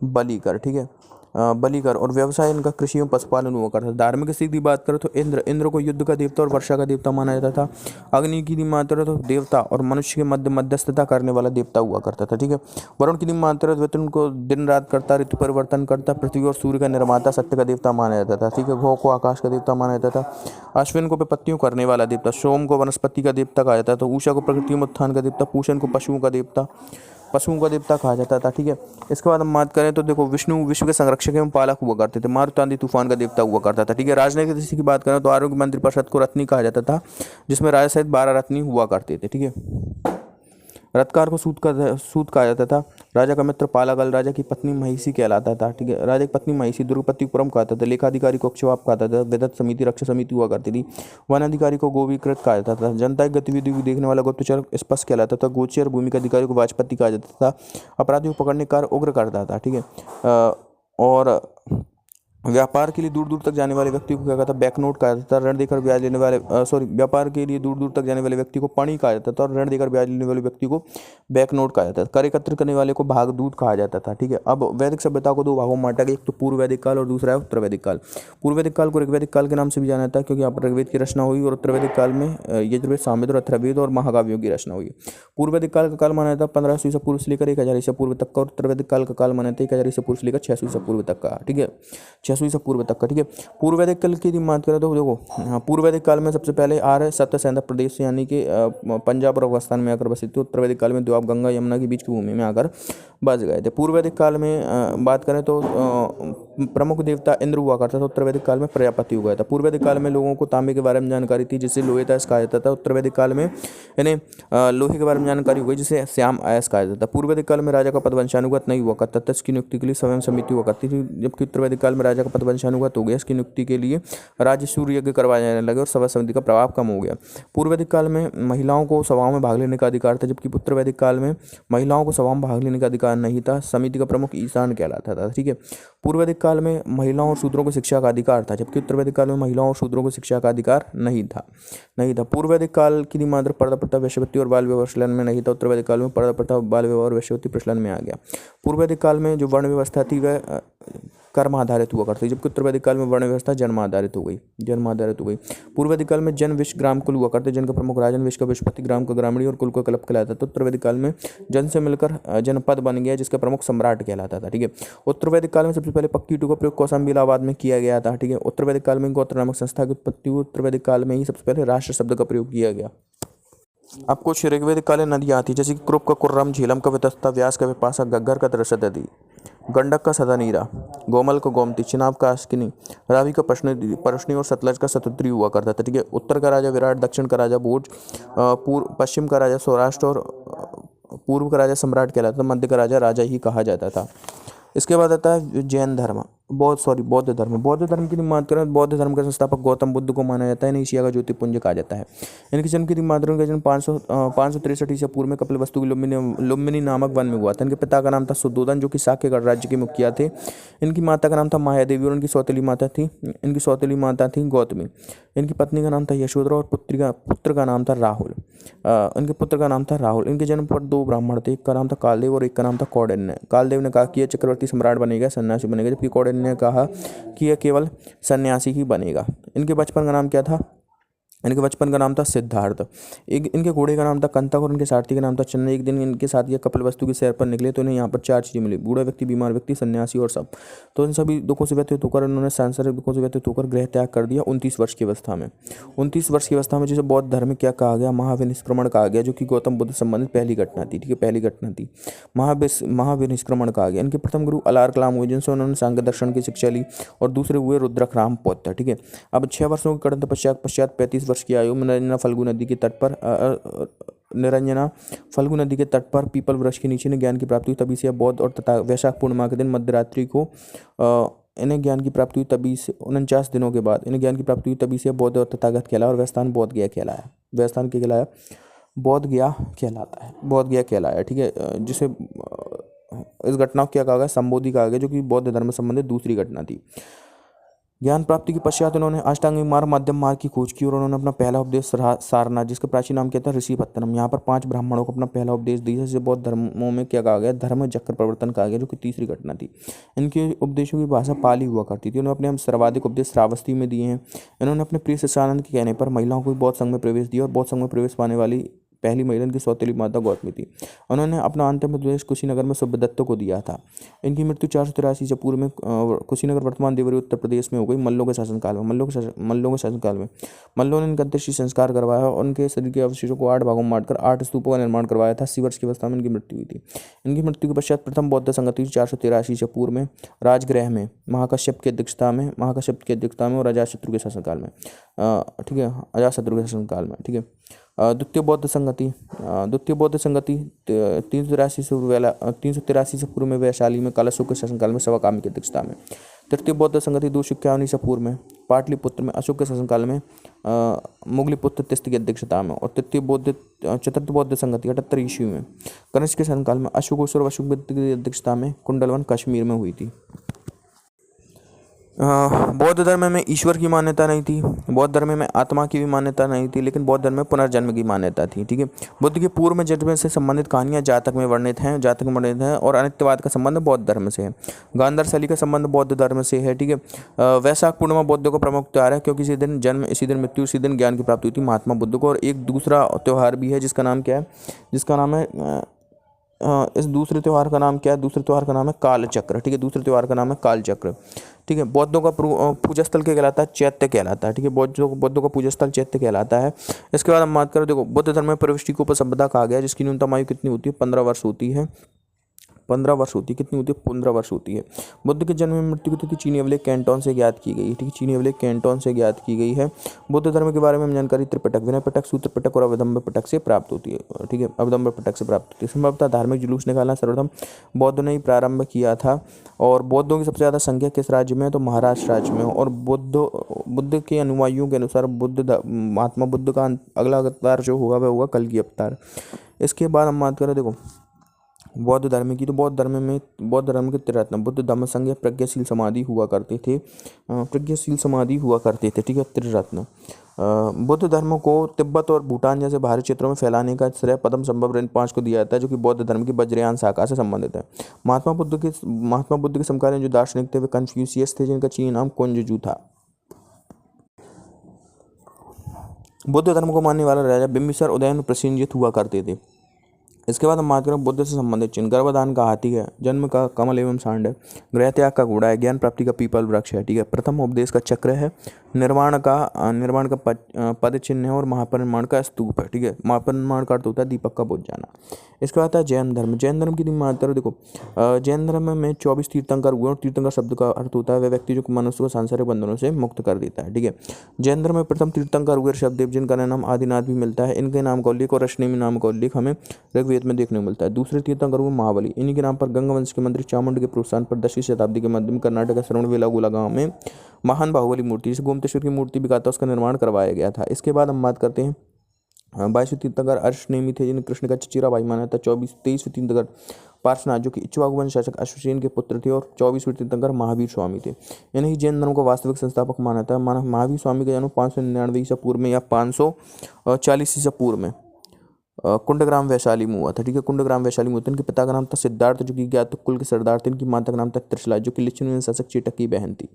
बलिकर। ठीक है, बलिकर। और व्यवसाय इनका कृषि एवं पशुपालन हुआ करता था। धार्मिक स्थिति की बात करें तो इंद्र को युद्ध का देवता और वर्षा का देवता माना जाता था। अग्नि की बात करें तो देवता और मनुष्य के मध्यस्थता करने वाला देवता हुआ करता था। ठीक है, वरुण की बात करें तो उनको दिन रात करता, ऋतु परिवर्तन करता, पृथ्वी और सूर्य का निर्माता, सत्य का देवता माना जाता था। ठीक है, घो को आकाश का देवता माना जाता था। अश्विन को विपत्तियों करने वाला देवता, सोम को वनस्पति का देवता कहा जाता था, उषा को प्रकृति में उत्थान का देवता, पूषण को पशुओं का देवता कहा जाता था। ठीक है, इसके बाद हम बात करें तो देखो, विष्णु विश्व के संरक्षक एवं पालक हुआ करते थे। मारुति आंधी तूफान का देवता हुआ करता था। ठीक है, राजनैतिक दृष्टि की बात करें तो आरोग्य मंत्रिपरिषद को रत्नी कहा जाता था, जिसमें राजा सहित 12 रत्नी हुआ करते थे। ठीक है, रथकार को सूत कहा जाता था। राजा का मित्र पालागल राजा की पत्नी महिषी कहलाता था। ठीक है, राजा की पत्नी महिषी द्रुपतिपुरम कहता था। लेखाधिकारी को अक्षवाप कहता था। विदत समिति, रक्षा समिति हुआ करती थी। वन अधिकारी को गोविकृत कहा जाता था। जनता की गतिविधि को देखने वाला गुप्तचर स्पष्ट कहलाता था। गोचर भूमि का अधिकारी को वाजपति कहा जाता था। अपराधियों को पकड़ने का कार्य उग्र करता था। ठीक है, और व्यापार के लिए दूर दूर तक जाने वाले व्यक्ति को क्या कहता था? बैंकनोट कहा जाता था। ऋण देकर ब्याज लेने वाले व्यापार के लिए दूर दूर तक जाने वाले व्यक्ति को पणी कहा जाता था और ऋण देकर ब्याज लेने वाले व्यक्ति को बैंकनोट कहा जाता था। कर एकत्र करने वाले को भागदूत कहा जाता था। ठीक है, अब वैदिक सभ्यता को 2 भागों में बांटा गया। एक तो पूर्व वैदिक काल और दूसरा है उत्तर वैदिक काल। पूर्व वैदिक काल को ऋग्वैदिक काल के नाम से भी जाना जाता है, क्योंकि यहाँ पर ऋग्वेद की रचना हुई, और उत्तर वैदिक काल में यजुर्वेद, सामवेद और अथर्ववेद और महाकाव्यों की रचना हुई। पूर्व वैदिक काल का काल माना जाता है 1500 ईसा पूर्व से लेकर 1000 ईसा पूर्व तक का, और उत्तर वैदिक काल का काल माना जाता है 1000 ईसा पूर्व से लेकर 600 ईसा पूर्व तक का। ठीक है, 600 ईसा पूर्व तक का। ठीक है, पूर्व वैदिक काल की बात करें तो देखो, पूर्व वैदिक काल में सबसे पहले आर्य सत्यसेन प्रदेश यानी कि पंजाब और अफगानिस्तान में आकर बसे थे। उत्तर वैदिक काल में द्वाब, गंगा यमुना के बीच की भूमि में आकर बस गए थे। पूर्व वैदिक काल में बात करें तो प्रमुख देवता इंद्र हुआ करता था। उत्तर वैदिक काल में प्रजापति हुआ था। पूर्व वैदिक काल में लोगों को तांबे के बारे में जानकारी थी, जिसे लोहे ताश कहा जाता था। उत्तर वैदिक काल में इन्हें लोहे के बारे में जानकारी हुई, जिसे श्याम अयस कहा जाता था। पूर्व वैदिक काल में राजा का पद वंशानुगत नहीं हुआ करता था, इसकी नियुक्ति के लिए स्वयं समिति हुआ करती थी। जबकि उत्तर वैदिक काल में राजा का पद वंशानुगत हो गया, इसकी नियुक्ति के लिए राज्य सूर्य यज्ञ करवाए जाने लगे और सभा समिति का प्रभाव कम हो गया। पूर्व वैदिक काल में महिलाओं को सभाओं में भाग लेने का अधिकार था, जबकि उत्तर वैदिक काल में महिलाओं को सभाओं में भाग लेने का अधिकार नहीं था। समिति का प्रमुख ईशान कहलाता था। ठीक है, पूर्व वैदिक काल में महिलाओं और शूद्रों को शिक्षा का अधिकार था, जबकि उत्तर वैदिक काल में महिलाओं और शूद्रों को शिक्षा का अधिकार नहीं था। पूर्व वैदिक काल की मात्र पर्दा प्रथा, वेश्यावृत्ति और बाल विवाह प्रचलन में नहीं था। उत्तर वैदिक काल में पर्दा प्रथा, बाल विवाह और वेश्यावृत्ति प्रचलन में आ गया। पूर्व वैदिक काल में जो वर्ण व्यवस्था थी वह कर्म आधारित हुआ करती, जबकि उत्तर वैदिक काल में वर्ण व्यवस्था जन्म आधारित हो गई। पूर्व वैदिक काल में जन, विश्व, ग्राम, कुल हुआ करते, जन का प्रमुख राजन, विश्व का विश्वपति, ग्राम का ग्रामीणी और कुल का कल्प कहलाता था। उत्तर वैदिक काल में जन से मिलकर जनपद बन गया, जिसका प्रमुख सम्राट कहलाता था। ठीक है, उत्तर वैदिक काल में सबसे पहले पक्की ईंटों का प्रयोग कौशाम्बी इलाहाबाद में किया गया था। ठीक है, उत्तर वैदिक काल में गोत्र नामक संस्था की उत्पत्ति हुई। उत्तर वैदिक काल में ही सबसे पहले राष्ट्र शब्द का प्रयोग किया गया। अब कुछ ऋग्वेदिक कालीन नदियाँ आती, जैसे कि क्रुप का कुर्रम, झेलम का वितस्ता, व्यास का विपाशा, घग्गर का त्रिशतधी, गंडक का सदानीरा, गोमल का गोमती, चिनाब का अश्किनी, रावी का परशनी और सतलज का शतद्री हुआ करता था। ठीक है, उत्तर का राजा विराट, दक्षिण का राजा भोज, पश्चिम का राजा सौराष्ट्र और पूर्व का राजा सम्राट कहलाता था। मध्य का राजा ही कहा जाता था। इसके बाद आता है जैन धर्म, बौद्ध धर्म। बौद्ध धर्म की बात करें, बौद्ध धर्म का संस्थापक गौतम बुद्ध को माना जाता है। इन्हें एशिया का ज्योतिपुंज कहा जाता है। इनके जन्म की बात करें, इनका जन्म 563 ईसा पूर्व में कपिलवस्तु की लुम्बिनी नामक वन में हुआ था। इनके पिता का नाम था सुद्धोधन, जो कि शाक्य गणराज्य के मुखिया थे। इनकी माता का नाम था माया देवी और इनकी सौतेली माता थी गौतमी। इनकी पत्नी का नाम था यशोधरा और पुत्र का नाम था राहुल। इनके जन्म पर 2 ब्राह्मण थे, एक का नाम था कालदेव और एक का नाम था कौंडिन्य। कालदेव ने कहा कि यह चक्रवर्ती सम्राट बनेगा, सन्यासी बनेगा, जबकि कौंडिन्य ने कहा कि यह केवल सन्यासी ही बनेगा। इनके बचपन का नाम क्या था? इनके बचपन का नाम था सिद्धार्थ। इनके घोड़े का नाम था कंतक और इनके सारथी का नाम था चंद्र। एक दिन इनके साथ ये कपिलवस्तु की सैर पर निकले तो इन्हें यहाँ पर 4 चीज़ें मिली: बूढ़ा व्यक्ति, बीमार व्यक्ति, सन्यासी और सब। तो इन सभी दुखों से व्यतीत होकर उन्होंने सांसारिक दुखों से व्यतीत होकर गृह त्याग कर दिया 29 वर्ष की अवस्था में। 29 वर्ष की अवस्था में जिसे बौद्ध धर्म में क्या कहा गया? महाविनिष्क्रमण कहा गया, जो कि गौतम बुद्ध से संबंधित पहली घटना थी। ठीक है, पहली घटना थी, महाविनिष्क्रमण कहा गया। इनके प्रथम गुरु अलार कलाम हुए, जिनसे उन्होंने सांख्य दर्शन की शिक्षा ली, और दूसरे हुए रुद्रक राम पौत्र। ठीक है, अब 6 वर्षों के कठिन तपस्या पश्चात 35 वर्ष की आयु में निरंजना फल्गु नदी के तट पर पीपल वृक्ष के नीचे इन्हें ज्ञान की प्राप्ति हुई। तभी से बौद्ध और तथा वैशाख पूर्णिमा के दिन मध्यरात्रि को इन्हें ज्ञान की प्राप्ति हुई। तभी से 49 दिनों के बाद इन्हें ज्ञान की प्राप्ति हुई। तभी से बौद्ध और तथागत कहलाया और वह स्थान बोध गया कहलाया। वह स्थान क्या कहलाया? बोध गया कहलाता है, बोध गया कहलाया। ठीक है, जिसे इस घटना को क्या कहा गया? संबोधि कहा गया, जो कि बौद्ध धर्म से संबंधित दूसरी घटना थी। ज्ञान प्राप्ति के पश्चात उन्होंने अष्टांगिक मार्ग, मध्यम मार्ग की खोज की और उन्होंने अपना पहला उपदेश सारनाथ, जिसका प्राचीन नाम क्या था? ऋषिपत्तनम, यहाँ पर 5 ब्राह्मणों को अपना पहला उपदेश दिया, जिसे बौद्ध धर्मों में क्या कहा गया? धर्म चक्र प्रवर्तन कहा गया, जो कि तीसरी घटना थी। इनके उपदेशों की भाषा पाली हुआ करती थी। उन्होंने अपने सर्वाधिक उपदेश श्रावस्ती में दिए हैं। इन्होंने अपने प्रिय शिष्यानंद के कहने पर महिलाओं को भी बौद्ध संघ में प्रवेश दिया और बौद्ध संघ में प्रवेश पाने वाली पहली महिला इनकी सौतेली माता गौतमी थी। उन्होंने अपना अंतिम उपदेश कुशीनगर में सुभदत्त को दिया था। इनकी मृत्यु 483 ईसा पूर्व में कुशीनगर वर्तमान देवरी उत्तर प्रदेश में हो गई, मल्लों के शासनकाल में। मल्लों ने इनका अंत्येष्टि संस्कार करवाया और उनके शरीर के अवशेषों को 8 भागों में बांटकर 8 स्तूपों का निर्माण करवाया था। 80 वर्ष की अवस्था में इनकी मृत्यु हुई थी। इनकी मृत्यु के पश्चात प्रथम बौद्ध संगति 483 ईसा पूर्व में राजगृह में महाकश्यप की अध्यक्षता में और अजातशत्रु के शासनकाल में। ठीक है, अजातशत्रु के शासनकाल में। ठीक है, द्वितीय बौद्ध संगति 383 से पूर्व में वैशाली में कालाशोक के शासनकाल में सवाकामी की अध्यक्षता में। तृतीय बौद्ध संगति 251 ईसा पूर्व में पाटलिपुत्र में अशोक के शासनकाल में मुगलिपुत्र तिस्त की अध्यक्षता में। और चतुर्थ बौद्ध संगति 78 ईस्वी में कनिष्क के शासनकाल में अशोकेश्वर अशोक की अध्यक्षता में कुंडलवन कश्मीर में हुई थी। बौद्ध धर्म में ईश्वर की मान्यता नहीं थी, बौद्ध धर्म में आत्मा की भी मान्यता नहीं थी, लेकिन बौद्ध धर्म में पुनर्जन्म की मान्यता थी। ठीक है, बुद्ध के पूर्व में जन्म से संबंधित कहानियां जातक में वर्णित हैं और अनित्यवाद का संबंध बौद्ध धर्म से है। गांधार शैली का संबंध बौद्ध धर्म से है। ठीक है, वैशाख पूर्णिमा बौद्धों का प्रमुख त्यौहार है, क्योंकि इसी दिन जन्म, इसी दिन मृत्यु, इसी दिन ज्ञान की प्राप्ति हुई थी महात्मा बुद्ध को। और एक दूसरा त्यौहार भी है जिसका नाम क्या है? इस दूसरे त्यौहार का नाम क्या है? दूसरे त्यौहार का नाम है कालचक्र। ठीक है, दूसरे त्यौहार का नाम है कालचक्र। ठीक है, बौद्धों का पूजा स्थल क्या कहलाता है? चैत्य कहलाता है। ठीक है, बौद्धों का पूजा स्थल चैत्य कहलाता है। इसके बाद हम बात करें, देखो बुद्ध धर्म में प्रविष्टि को उपसभ्यता कहा गया, जिसकी न्यूनतम आयु कितनी होती है? 15 वर्ष होती है। 15 वर्ष होती है। कितनी होती है? 15 वर्ष होती है। बुद्ध के जन्म में मृत्यु की तिथि चीनी अभिलेख कैंटोन से ज्ञात की गई है। ठीक है, चीनी अभिलेख कैंटोन से ज्ञात की गई है। बुद्ध धर्म के बारे में जानकारी त्रिपिटक, विनय पिटक, सूत्र पिटक और अवदम्ब पिटक से प्राप्त होती है। ठीक है, अवदम्ब पिटक से प्राप्त होती है। संभवतः धार्मिक जुलूस निकालना सर्वप्रथम बौद्ध ने ही प्रारंभ किया था। और बौद्धों की सबसे ज़्यादा संख्या किस राज्य में है? तो महाराष्ट्र राज्य में। और बुद्ध के अनुयायियों के अनुसार महात्मा बुद्ध का अगला अवतार जो होगा वह होगा कल्कि अवतार। इसके बाद हम बात करें, देखो बौद्ध धर्म की, तो बौद्ध धर्म के त्रिरत्न बुद्ध, धम्म, संघ या प्रज्ञाशील समाधि हुआ करते थे। ठीक है, त्रिरत्न। बुद्ध धर्म को तिब्बत और भूटान जैसे बाहरी क्षेत्रों में फैलाने का श्रेय पद्म संभव इन 5 को दिया जाता है, जो कि बौद्ध धर्म की वज्रयान शाखा से संबंधित है। महात्मा बुद्ध के समकालीन जो दार्शनिक थे वे कन्फ्यूशियस थे, जिनका चीनी नाम कुंजजू था। बुद्ध धर्म को मानने वाला राजा बिंबिसार उदयन में प्रसेनजित हुआ करते थे। इसके बाद हम बात करें बुद्ध से संबंधित चिन्ह। गर्भदान का हाथी है, जन्म का कमल एवं सांड है, गृह त्याग का घोड़ा है, ज्ञान प्राप्ति का पीपल वृक्ष है। ठीक है, प्रथम उपदेश का चक्र है, निर्माण का पद चिन्ह है और महापरिनिर्वाण का स्तूप है। ठीक है, महापरिनिर्वाण का अर्थ होता है दीपक का बुझ जाना। इसके बाद आता है जैन धर्म। जैन धर्म की बात करें, देखो जैन धर्म में 24 तीर्थंकर हुए और तीर्थंकर शब्द का अर्थ होता है वह व्यक्ति जो मनुष्य को सांसारिक बंधनों से मुक्त कर देता है। ठीक है, जैन धर्म में प्रथम तीर्थंकर हुए ऋषभदेव, जिनका नाम आदिनाथ भी मिलता है। इनके नाम का उल्लेख और अष्टनेमी नाम का उल्लेख हमें ऋग्वेद वेद में देखने को मिलता है। दूसरे तीर्थंकर हुए महाबली, इन्हीं के नाम पर गंगा वंश के मंत्री चामुंड के प्रोत्साहन पर 10वीं शताब्दी के मध्य में कर्नाटक के श्रवणबेलागोला गांव में महान बाहुबली मूर्ति, जिसे गोमतेश्वर की मूर्ति भी कहा था, उसका निर्माण करवाया गया था। इसके बाद हम बात करते हैं 22वें तीर्थंकर अर्शनेमी थे, जिन्हें कृष्ण का चचेरा भाई माना था। 23वें तीर्थंकर पार्श्वनाथ, जो कि इक्ष्वाकु वंश शासक अश्वसेन के पुत्र थे, और 24वें तीर्थंकर महावीर स्वामी थे। इन्हें जैन धर्म को वास्तविक संस्थापक माना था। महावीर स्वामी का जन्म 599 ईसा पूर्व में या 540 ईसा पूर्व में कुंडग्राम वैशाली में हुआ था। ठीक है, कुंडग्राम वैशाली में हुआ था। इनके पिता का नाम था सिद्धार्थ, जो कि ज्ञात कुल के सरदार थे। इनकी माता का नाम था त्रिशला, जो कि लिच्छवी शासक चेटक की बहन थी।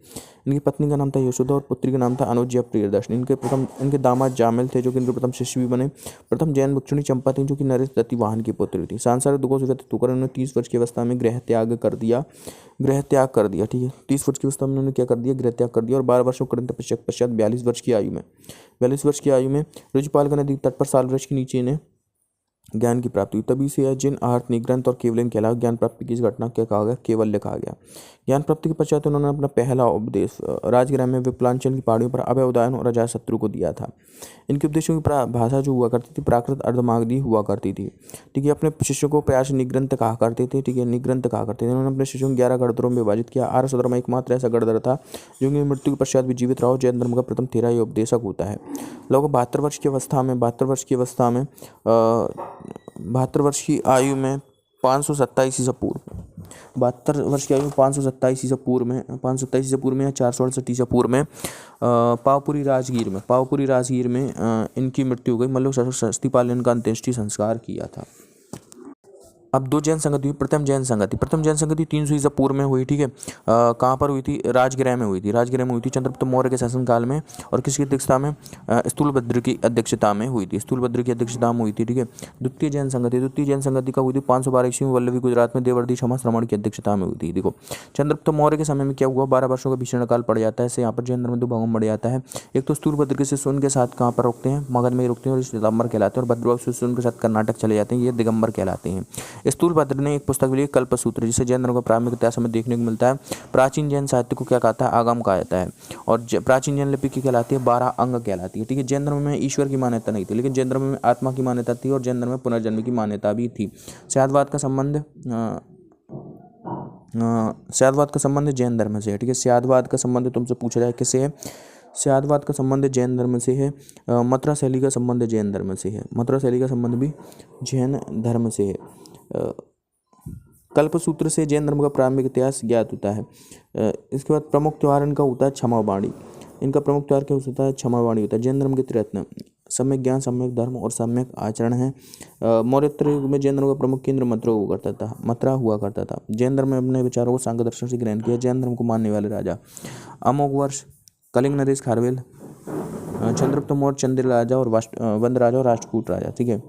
इनकी पत्नी का नाम था यशोदा और पुत्री का नाम था अनुज्या प्रियदर्शनी। इनके दामाद जामिल थे, जो कि इनके प्रथम शिष्य भी बने। प्रथम जैन भिक्षुणी चंपा थी, जो कि नरेश दत्ती वाहन की पुत्री थी। सांसारिक दुखों से व्यतीत होकर उन्होंने 30 वर्ष की अवस्था में गृह त्याग कर दिया। ठीक है, 30 वर्ष की अवस्था में उन्होंने क्या कर दिया, गृह त्याग कर दिया। और 12 वर्षों के पश्चात 42 वर्ष की आयु में रुचिपाल का नदी तट पर साल वृक्ष के नीचे इन्हें ज्ञान की प्राप्ति हुई। तभी से यह जिन आर्थ निग्रंथ और केवलन के अलावा ज्ञान प्राप्ति की इस घटना क्या कहा गया, केवल्य कहा गया। ज्ञान प्राप्ति के पश्चात उन्होंने अपना पहला उपदेश राजगृह में विप्लांचल की पहाड़ियों पर अभय उदयन और अजातशत्रु को दिया था। इनके उपदेशों की भाषा जो हुआ करती थी प्राकृत अर्धमागधी हुआ करती थी। ठीक है, अपने शिष्यों को प्रायश निग्रंथ कहा करते थे। ठीक है, निग्रंथ कहा करते थे। उन्होंने अपने शिष्यों को 11 गणधरों में विभाजित किया। आर्य सधर्म एकमात्र ऐसा गणधर था जो कि मृत्यु के पश्चात भी जीवित रहा। जैन धर्म का प्रथम 13 उपदेशक होता है। लगभग 72 वर्ष की अवस्था में 72 वर्ष की आयु में 527 ईसा पूर्व 72 वर्ष की आयु में 527 ईसा पूर्व में या 468 ईसा पूर्व में पावपुरी राजगीर में इनकी मृत्यु हो गई। मल्ल शासक शक्तिपाल ने इनका अंत्येष्टि संस्कार किया था। अब दो जैन संगति हुई। प्रथम जैन संगति 300 ईसा पूर्व में हुई। ठीक है, कहाँ पर हुई थी, राजगृह में हुई थी चंद्रगुप्त मौर्य के शासनकाल में। और किसकी अध्यक्षता में, स्थूलभद्र की अध्यक्षता में हुई थी। ठीक है, द्वितीय जैन संगति का हुई थी 512 ईस्वी में वल्लभी गुजरात में देवर्षि क्षमा श्रवण की अध्यक्षता में हुई थी। देखो, चंद्रगुप्त मौर्य के समय में क्या हुआ, 12 वर्षों का भीषण काल पड़ जाता है। इससे यहाँ पर जैन धर्म 2 भागों में बढ़ जाता है। एक तो स्थूलभद्र के शिष्य उनके साथ कहाँ पर रुकते हैं, मगध में रुकते हैं और दिगंबर कहलाते हैं। और भद्रवाह शिष्य उनके साथ कर्नाटक चले जाते हैं, ये दिगंबर कहलाते हैं। स्थूलभद्र ने एक पुस्तक लिखी कल्पसूत्र, जिसे जैन धर्म का प्रारंभिक इतिहास में देखने को मिलता है। प्राचीन जैन साहित्य को क्या कहता है, आगम कहा जाता है। और प्राचीन जैन लिपि की कहलाती है 12 अंग कहलाती है। ठीक है, जैन धर्म में ईश्वर की मान्यता नहीं थी, लेकिन जैन धर्म में आत्मा की मान्यता थी और जैन धर्म में पुनर्जन्म की मान्यता भी थी। स्यादवाद का संबंध जैन धर्म से है। ठीक है, स्यादवाद का संबंध तुमसे पूछा जाए किससे है, स्यादवाद का संबंध जैन धर्म से है। मथुरा शैली का संबंध जैन धर्म से है। मथुरा शैली का संबंध भी जैन धर्म से है। कल्पसूत्र से जैन धर्म का प्रारंभिक इतिहास ज्ञात होता है। इसके बाद प्रमुख त्यौहार इनका होता है क्षमावाणी। इनका प्रमुख त्यौहार क्या होता है, क्षमावाणी होता है। जैन धर्म के त्रिरत्न सम्यक ज्ञान, सम्यक धर्म और सम्यक आचरण है। मौर्योत्तर युग में जैन धर्म का प्रमुख केंद्र मथुरा हुआ करता था। जैन धर्म में अपने विचारों को सांख्य दर्शन से ग्रहण किया। जैन धर्म को मानने वाले राजा अमोघ वर्ष, कलिंग नरेश खारवेल, चंद्रगुप्त मौर्य, चंदेल राजा और वंद राजा और राष्ट्रकूट राजा। ठीक है,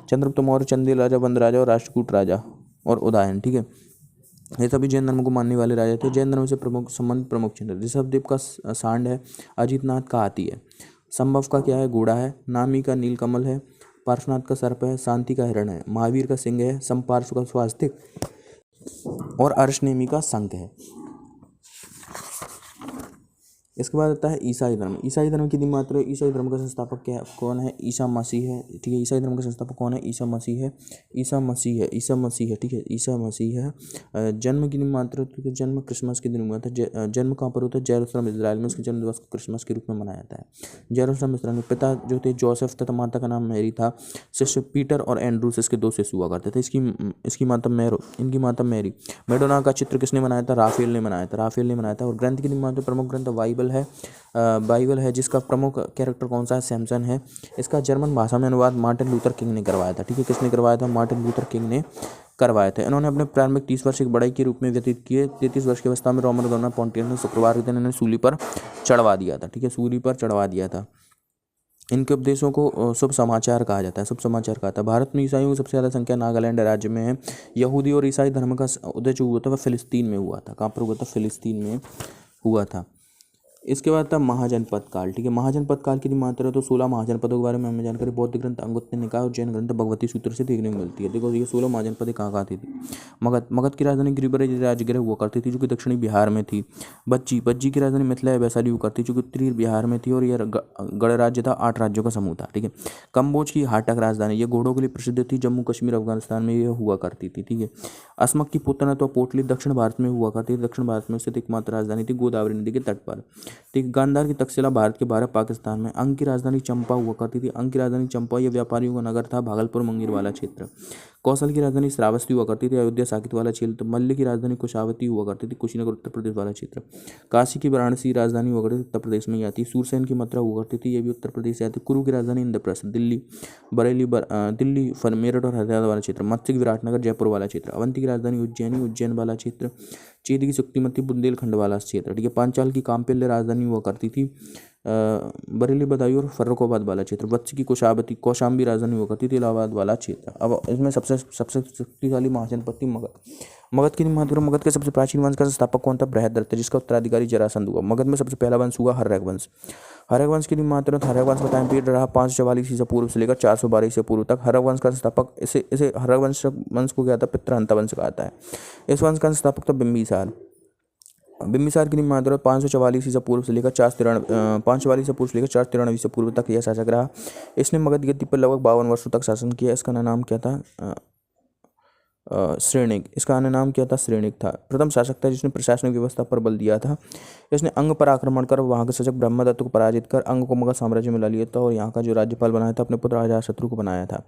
चंद्रगुप्त मौर्य, चंदेल राजा, वंद राजा और राष्ट्रकूट राजा और उदयन। ठीक है, ये सभी जैन धर्म को मानने वाले राजा थे। जैन धर्म से प्रमुख चिन्ह ऋषभदेव का सांड है, अजितनाथ का हाथी है, संभव का क्या है, घोड़ा है, नामी का नीलकमल है, पार्श्वनाथ का सर्प है, शांति का हिरण है, महावीर का सिंह है, संपार्श्व का स्वास्तिक और अर्शनेमी का शंख है। इसके बाद आता है ईसाई धर्म। ईसाई धर्म की मात्र ईसाई धर्म का संस्थापक क्या है, कौन है, ईसा मसीह है। ठीक है, ईसाई धर्म का संस्थापक कौन है, ईसा मसीह है। ठीक है, ईसा मसीह है। जन्म की मात्र, जन्म क्रिसमस के दिन हुआ था। जन्म कहाँ पर होता है, जेरूसलम इजराइल में। उसके जन्म दिवस को क्रिसमस के रूप में मनाया जाता है। जेरूसलम इजराइल में पिता जो थे जोसेफ तथा माता का नाम मैरी था। शिष्य पीटर और एंड्रूस इसके 2 शिष्य हुआ करते थे। इनकी माता मैरी। मैडोना का चित्र किसने बनाया था, राफेल ने बनाया था। और ग्रंथ की मात्र प्रमुख ग्रंथ बाइबल है, जिसका प्रमुख कैरेक्टर कौन सा है, सैमसन है। इसका जर्मन भाषा में अनुवाद मार्टिन लूथर किंग ने करवाया था। ठीक है, किसने करवाया था, मार्टिन लूथर किंग ने करवाए थे। इन्होंने अपने प्रारंभिक 30 वर्ष एक बड़ाई के रूप में व्यतीत किए। 33 वर्ष की अवस्था में रोमन गवर्नर पॉन्टियस ने शुक्रवार के दिन इन्हें सूली पर चढ़वा दिया था। ठीक है, सूली पर चढ़वा दिया था। इनके उपदेशों को शुभ समाचार कहा जाता है। भारत में ईसाइयों की सबसे ज़्यादा संख्या नागालैंड राज्य में है। यहूदी और ईसाई धर्म का उदय जो हुआ था वह फिलिस्तीन में हुआ था। कहाँ पर हुआ था, फिलिस्तीन में हुआ था। इसके बाद था महाजनपद काल। ठीक है, महाजनपद काल की बात करें तो 16 महाजनपदों के बारे में हमें जानकारी बौद्ध ग्रंथ अंगुत्तर निकाय और जैन ग्रंथ भगवती सूत्र से देखने को मिलती है। देखो ये 16 महाजनपदें कहाँ आती थी। मगध, मगध की राजधानी गिरिब्रज राजगृह हुआ करती थी जो कि दक्षिणी बिहार में थी। बज्जी, बज्जी की राजधानी मिथिला या वैशाली हुआ करती जो कि उत्तरी बिहार में थी और यह गणराज्य था, 8 राज्यों का समूह था। ठीक है, कम्बोज की हाटक राजधानी ये घोड़ों के लिए प्रसिद्ध थी, जम्मू कश्मीर अफगानिस्तान में यह हुआ करती थी। ठीक है, असमक की पुतना पोटली दक्षिण भारत में हुआ करती थी, दक्षिण भारत में स्थित एकमात्र राजधानी थी, गोदावरी नदी के तट पर। ठीक है, गांधार की तक्षशिला भारत के बाहर पाकिस्तान में। अंग की राजधानी चंपा हुआ करती थी, अंग की राजधानी चंपा यह व्यापारियों का नगर था, भागलपुर मुंगेर वाला क्षेत्र। कौशल की राजधानी श्रावस्ती हुआ करती थी, अयोध्या साकेत वाला क्षेत्र। मल्ल की राजधानी कुशावती हुआ करती थी, कुशीनगर उत्तर प्रदेश वाला क्षेत्र। काशी की वाराणसी राजधानी हुआ करती थी, उत्तर प्रदेश में ही आती। सूरसेन की मथुरा हुआ करती थी, ये भी उत्तर प्रदेश से आती। कुरु की राजधानी इंद्रप्रस्थ, दिल्ली, बरेली, दिल्ली मेरठ और हैदराबाद वाला क्षेत्र। मत्स्य की विराटनगर, जयपुर वाला क्षेत्र। अवंती की राजधानी उज्जैनी, उज्जैन वाला क्षेत्र। चेद की शक्तिमती, बुंदेलखंड वाला क्षेत्र। ठीक है, पांचाल की काम्पिल्य राजधानी हुआ करती थी, बरेली, बदायूं और फर्रुखाबाद वाला क्षेत्र। वत्स की कुशावती, कौशाम्बी राजधानी हुआ करती थी, इलाहाबाद वाला क्षेत्र। अब इसमें सबसे शक्तिशाली महाजनपद थी मगध। मगध की महत्व, मगध के सबसे प्राचीन वंश का संस्थापक कौन था? बृहद्रथ, जिसका उत्तराधिकारी जरासंध हुआ। मगध में सबसे पहला वंश हुआ हर्यक वंश। हर्यक वंश की महत्व, हर्यक वंश का टाइम पीरियड रहा 544 ईसा पूर्व से लेकर 412 ईसा पूर्व तक। हर्यक वंश का संस्थापक इसे हर्यक वंश को क्या था? पितृहंता वंश कहा था। इस वंश का संस्थापक था बिम्बिसार। बिम्बिसार की मात्रा 544 ईसा पूर्व से लेकर 544 ईसा पूर्व से लेकर 493 ईसा पूर्व तक यह शासक रहा। इसने मगध गद्दी पर लगभग 52 वर्षों तक शासन किया। इसका नाम क्या था? श्रेणिक। इसका अन्य नाम क्या था? श्रेणिक था। प्रथम शासक था जिसने प्रशासनिक व्यवस्था पर बल दिया था। इसने अंग पर आक्रमण कर वहाँ के शासक ब्रह्मदत्त को पराजित कर अंग को मगध साम्राज्य में ला लिया था और यहाँ का जो राज्यपाल बनाया था अपने पुत्र अजातशत्रु को बनाया था।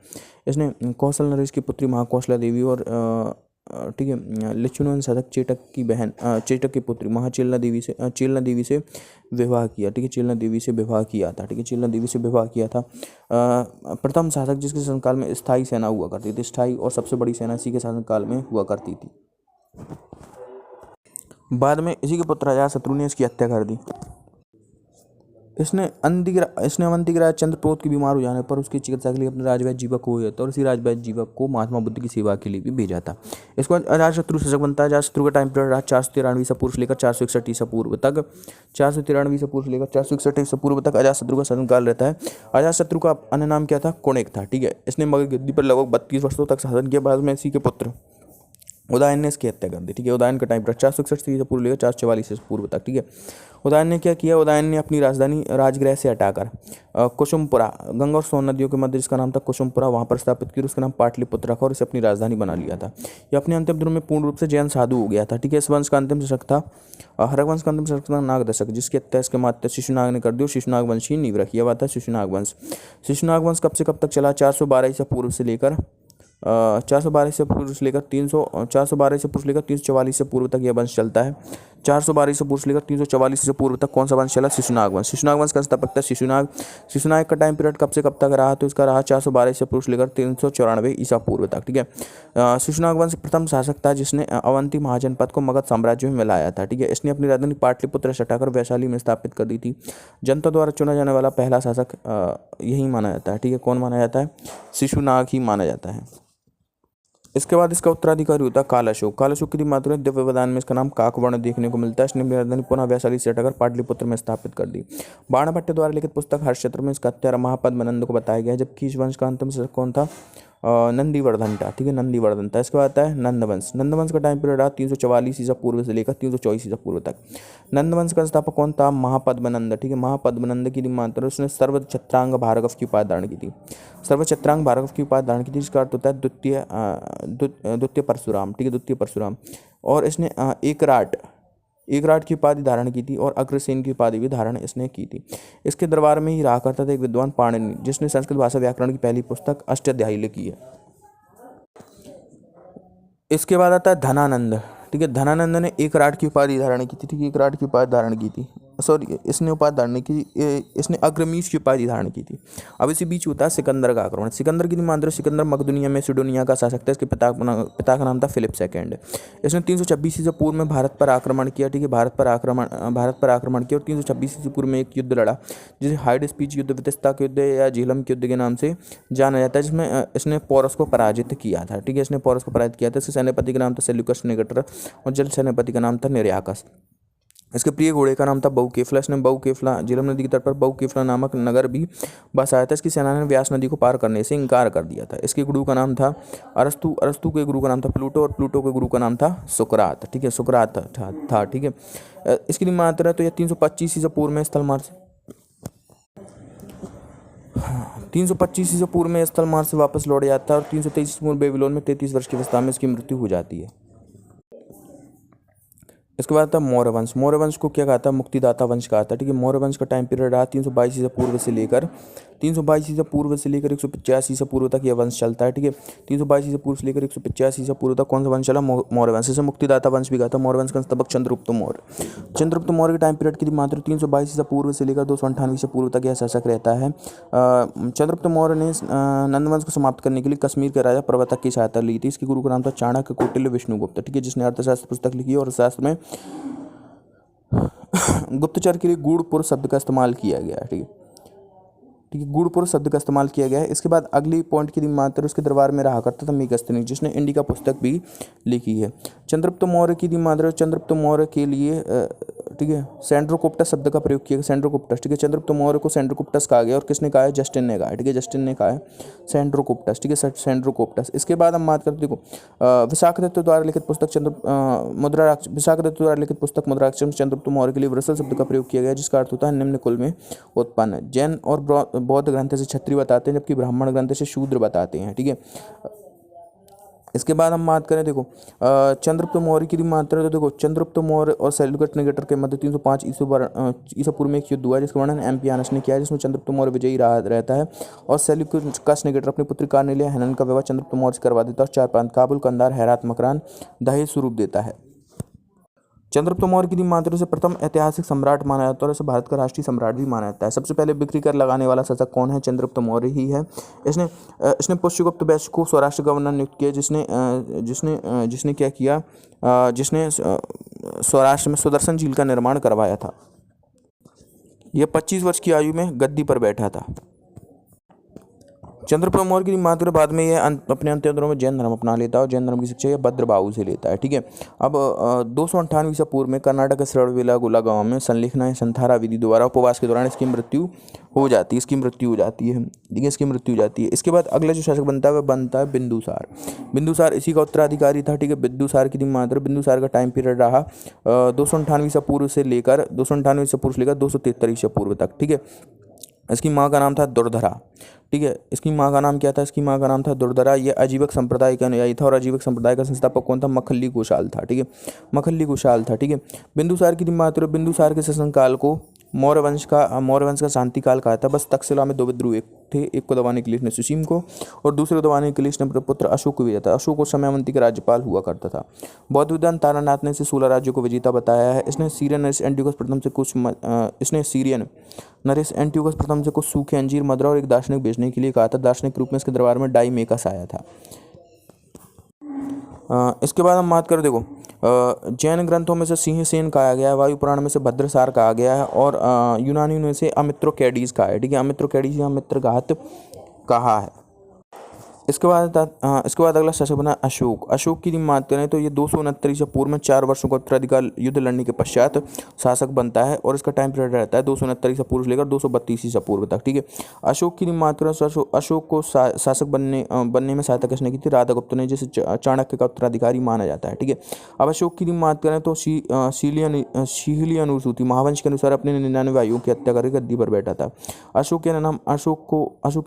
इसने कौशल नरेश की पुत्री महाकौशला देवी और ठीक है लिच्छुवन शासक चेटक की बहन चेटक की पुत्री महाचेलना देवी से विवाह किया। ठीक है, चेलना देवी से विवाह किया था। ठीक है, चेलना देवी से विवाह किया था। प्रथम शासक जिसके शासनकाल में स्थायी सेना हुआ करती थी, स्थायी और सबसे बड़ी सेना इसी के शासनकाल में हुआ करती थी। बाद में इसी के पुत्र अजातशत्रु ने इसकी हत्या कर दी। इसने अवंती के राजा चंद्रप्रोत की बीमार हो जाने पर उसकी चिकित्सा के लिए अपने राजवैद्य जीवक को हुआ था और इसी राजवैद्य जीवक को महात्मा बुद्ध की सेवा के लिए भी भेजा था। इसके बाद अजातशत्रु शासक बनता है। अजातशत्रु का टाइम पीरियड रहा 493 ईसा पूर्व से लेकर 461 ईसा पूर्व तक। 493 ईसा पूर्व से लेकर 461 ईसा पूर्व तक अजातशत्रु का शासनकाल रहता है। अजातशत्रु का अन्य नाम क्या था? कोणिक था। ठीक है, इसने मगध गद्दी पर लगभग 32 वर्षों तक शासन किया। बाद में इसी के पुत्र उदयन ने इसकी हत्या कर दी। ठीक है, उदयन का टाइम 461 ईसा पूर्व लेकर 444 ईसा पूर्व तक। ठीक है, उदयन ने क्या किया? उदयन ने अपनी राजधानी राजगृह से हटाकर कुसुमपुरा, गंगा और सोन नदियों के मध्य जिसका नाम था कुसुमपुरा, वहाँ पर स्थापित किया। उसका नाम पाटलिपुत्र रखा और इसे अपनी राजधानी बना लिया था। यह अपने अंतिम दिनों में पूर्ण रूप से जैन साधु हो गया था। ठीक है, इस वंश का अंतिम शासक था हर्यक वंश का अंतिम शासक था नागदशक, जिसकी हत्या इसके माता शिशुनाग ने कर दी और शिशुनाग वंश ही नींव रखी। यह बात है शिशुनाग वंश। शिशुनाग वंश कब से कब तक चला? 412 ईसा पूर्व से लेकर 412 से पूर्व से लेकर 344 से पूर्व तक यह वंश चलता है। 412 से पूर्व से लेकर 344 से पूर्व तक कौन सा वंश चला? शिशुनाग वंश। शिशुनाग वंश का संस्थापक था शिशुनाग। शिशुनाग का टाइम पीरियड कब से कब तक रहा? तो इसका रहा 412 से पूर्व से लेकर 394 ईसा पूर्व तक। ठीक है, शिशुनाग वंश प्रथम शासक था जिसने अवंती महाजनपद को मगध साम्राज्य में मिलाया था। ठीक है, इसने अपनी राजधानी पाटलिपुत्र से हटाकर वैशाली में स्थापित कर दी थी। जनता द्वारा चुना जाने वाला पहला शासक यही माना जाता है। ठीक है, कौन माना जाता है? शिशुनाग ही माना जाता है। इसके बाद इसका उत्तराधिकारी होता है कालाशोक। कालाशोक की मात्रा दिव्य वरदान में इसका नाम काकवर्ण देखने को मिलता है। इसने राजधानी पुनः वैशाली से हटाकर पाटलिपुत्र में स्थापित कर दी। बाणभट्ट द्वारा लिखित पुस्तक हर्षचंद्र में इसका हत्यारा महापद्मनंद को बताया गया है। जबकि इस वंश का अंतिम शासक कौन था? नंदीवर्धन था। ठीक है, नंदीवर्धन था। इसके बाद आता है नंदवंश। नंदवंश का टाइम पीरियड रहा 344 ईसा पूर्व से लेकर 324 ईसा पूर्व तक। नंदवंश का संस्थापक कौन था? महापद्मनंद। ठीक है, महापद्मनंद की मात्र उसने सर्वछत्रांग भार्गव की उपाधि धारण की थी। सर्वछत्रांग भार्गव की उपाधि धारण की थी, जिसका अर्थ होता है द्वितीय परशुराम। ठीक है, द्वितीय परशुराम। और इसने एकराट की उपाधि धारण की थी और अग्रसेन की उपाधि भी धारण इसने की थी। इसके दरबार में ही रहा करता था एक विद्वान पाणिनि, जिसने संस्कृत भाषा व्याकरण की पहली पुस्तक अष्टाध्यायी लिखी है। इसके बाद आता है धनानंद। ठीक है, धनानंद ने एकराट की उपाधि धारण की थी। ठीक है, एकराट की उपाधि धारण की थी। सॉरी, इसने उपाधि धारण की, इसने अग्रमीश की उपाधि धारण की थी। अब इसी बीच होता है सिकंदर का आक्रमण। सिकंदर की मात्र सिकंदर मकदुनिया में सिडोनिया का शासक था। इसके पिता का नाम था फिलिप II। इसने 326 ईसा पूर्व में भारत पर आक्रमण किया। ठीक है, भारत पर आक्रमण किया और 326 ईसा पूर्व में एक युद्ध लड़ा जिसे हाइड स्पीच युद्ध, वितस्ता के युद्ध या झेलम के युद्ध के नाम से जाना जाता है, जिसमें इसने पोरस को पराजित किया था। ठीक है, इसने पोरस को पराजित किया था। इसके सेनापति का नाम था सेल्यूकस निकेटर और जल सेनापति का नाम था निर्याकस। इसके प्रिय घोड़े का नाम था बहुकेफला। इसने बहुकेफला झेलम नदी के तट पर बहुकेफला नामक नगर भी बसाया था। इसकी सेना ने व्यास नदी को पार करने से इनकार कर दिया था। इसके गुरु का नाम था अरस्तु। अरस्तु के गुरु का नाम था प्लूटो और प्लूटो के गुरु का नाम था सुकरात। ठीक है, सुकरात था। ठीक है, इसकी मात्रा तो यह 325 ईसा पूर्व में स्थल मार्ग से 325 ईसा पूर्व में स्थल मार्ग से वापस लौट जाता है और 323 पूर्व बेबीलोन में 33 वर्ष की अवस्था में इसकी मृत्यु हो जाती है। इसके बाद था मौर्य वंश। मौर्य वंश को क्या कहा था? मुक्तिदाता वंश कहा था। ठीक है, मौर्य वंश का टाइम पीरियड रहा 322 ईसा पूर्व से लेकर 185 ईसा पूर्व तक यह वंश चलता है। ठीक है, 322 ईसा पूर्व से लेकर 185 ईसा पूर्व तक कौन सा वंश चला? मौर्य वंश। इसे मुक्तिदाता वंश भी कहा था। मौर्य वंश का संस्थापक चंद्रगुप्त मौर्य। चंद्रगुप्त मौर्य के टाइम पीरियड की मात्र 322 ईसा पूर्व से लेकर 298 ईसा पूर्व तक यह शासक रहता है। चंद्रगुप्त मौर्य ने नंद वंश को समाप्त करने के लिए कश्मीर के राजा प्रवर्तक की सहायता ली थी। इसके गुरु का नाम था चाणक्य कौटिल्य विष्णुगुप्त। ठीक है, जिसने अर्थशास्त्र पुस्तक लिखी और शास्त्र में गुप्तचर के लिए गूढ़पुर शब्द का इस्तेमाल किया गया है। ठीक है, गूढ़पुर शब्द का इस्तेमाल किया गया है। इसके बाद अगली पॉइंट की मात्र उसके दरबार में रहा करता था मेगस्थनी, जिसने इंडिका पुस्तक भी लिखी है। चंद्रगुप्त मौर्य की मात्र चंद्रगुप्त मौर्य के लिए ठीक है सेंड्रोकोप्टस शब्द का प्रयोग किया गया। सेंड्रोकोप्टस। ठीक है, चंद्रगुप्त मौर्य को सेंड्रोकोप्टस कहा गया और किसने कहा है? जस्टिन ने कहा है। ठीक है, जस्टिन ने कहा है सेंड्रोकोप्टस। ठीक है, सेंड्रोकोप्टस। इसके बाद हम बात करते देखो विशाखदत्त द्वारा लिखित पुस्तक विशाखदत्त द्वारा लिखित पुस्तक मुद्राक्षर में चंद्रगुप्त मौर्य के लिए वृषल शब्द का प्रयोग किया गया, जिसका अर्थ होता है निम्न कुल में उत्पन्न। जैन और बौद्ध ग्रंथ से क्षत्रिय बताते हैं, जबकि ब्राह्मण ग्रंथ से शूद्र बताते हैं। ठीक है, इसके बाद हम बात करें देखो चंद्रगुप्त मौर्य की मात्रा। तो देखो चंद्रगुप्त मौर्य और सेल्यूकस निकेटर के मध्य 305 ईसा पूर्व में एक युद्ध हुआ, जिसका वर्णन एम्पियानस ने किया है, जिसमें चंद्रगुप्त मौर्य विजयी रहता है और सेल्यूकस निकेटर अपनी पुत्री कार्नेलिया हेलेन का विवाह चंद्रगुप्त मौर्य से करवा देता है और 4 प्रांत काबुल, कंधार, हेरात, मकरान, दहेज स्वरूप देता है। चंद्रगुप्त मौर्य की मात्र से प्रथम ऐतिहासिक सम्राट माना जाता है और इसे भारत का राष्ट्रीय सम्राट भी माना जाता है। सबसे पहले बिक्री कर लगाने वाला शासक कौन है? चंद्रगुप्त मौर्य ही है। इसने पुष्यगुप्त वैश्य को स्वराष्ट्र गवर्नर नियुक्त किया, जिसने क्या किया? जिसने स्वराष्ट्र में सुदर्शन झील का निर्माण करवाया था। यह 25 वर्ष की आयु में गद्दी पर बैठा था। चंद्रगुप्त मौर्य की मात्र बाद में यह अपने अंतिम दिनों में जैन धर्म अपना लेता है और जैन धर्म की शिक्षा यह भद्रबाहु से लेता है। ठीक है, अब 298 ईसा पूर्व में कर्नाटक के श्रवणबेलागोला गांव में संलेखना संथारा विधि द्वारा उपवास के दौरान इसकी मृत्यु हो जाती है। ठीक है, इसकी मृत्यु हो जाती है। इसके बाद अगला जो शासक बनता है वह बनता है बिंदुसार। बिंदुसार इसी का उत्तराधिकारी था। ठीक है, बिंदुसार का टाइम पीरियड रहा 298 ईसा पूर्व से लेकर 273 ईसा पूर्व तक। ठीक है, इसकी माँ का नाम था दुर्धरा। ठीक है, इसकी माँ का नाम क्या था? इसकी माँ का नाम था दुर्धरा। ये अजीवक संप्रदाय का अनुयायी था और अजीवक संप्रदाय का संस्थापक कौन था? मखल्ली गोशाल था। ठीक है, मखल्ली गोशाल था। ठीक है, बिंदुसार के शासनकाल को मौर्य वंश का शांति काल कहा था। बस तक्षशिला में 2 विद्रोह थे, एक को दबाने के लिए इसने सुसीम को और दूसरे को दबाने के लिए इसने अपने पुत्र अशोक को भेजा था। अशोक उस समय अवंती का राज्यपाल हुआ करता था। बौद्ध विद्वान तारानाथ ने इसे 16 राज्यों को विजेता बताया है। इसने सीरियन नरेश एंटियोकस प्रथम से कुछ सूखे अंजीर, मदरा और एक दार्शनिक बेचने के लिए कहा था। दार्शनिक रूप में इसके दरबार में डाइमेकस आया था। इसके बाद हम बात करें देखो जैन ग्रंथों में से सिंहसेन कहा गया है, वायु पुराण में से भद्रसार कहा गया है और यूनानी में से अमित्रोकैडीज कहा है। ठीक है, अमित्रोकैडीज या मित्रघात कहा है। इसके बाद अगला शासक बना अशोक। अशोक की बात करें तो ये 269 ईसा पूर्व में 4 वर्षों का उत्तराधिकार युद्ध लड़ने के पश्चात शासक बनता है और इसका टाइम पीरियड रहता है 269 ईसा पूर्व से लेकर 232 ईसा पूर्व तक। ठीक है, अशोक की बात करें तो अशोक को शासक बनने में सहायता किसने की थी? राधागुप्त ने, जिसे चाणक्य का उत्तराधिकारी माना जाता है। ठीक है, अब अशोक की बात करें तो शीली अनुसूति महावंश के अनुसार अपने 99 भाइयों की हत्या करके गद्दी पर बैठा था। अशोक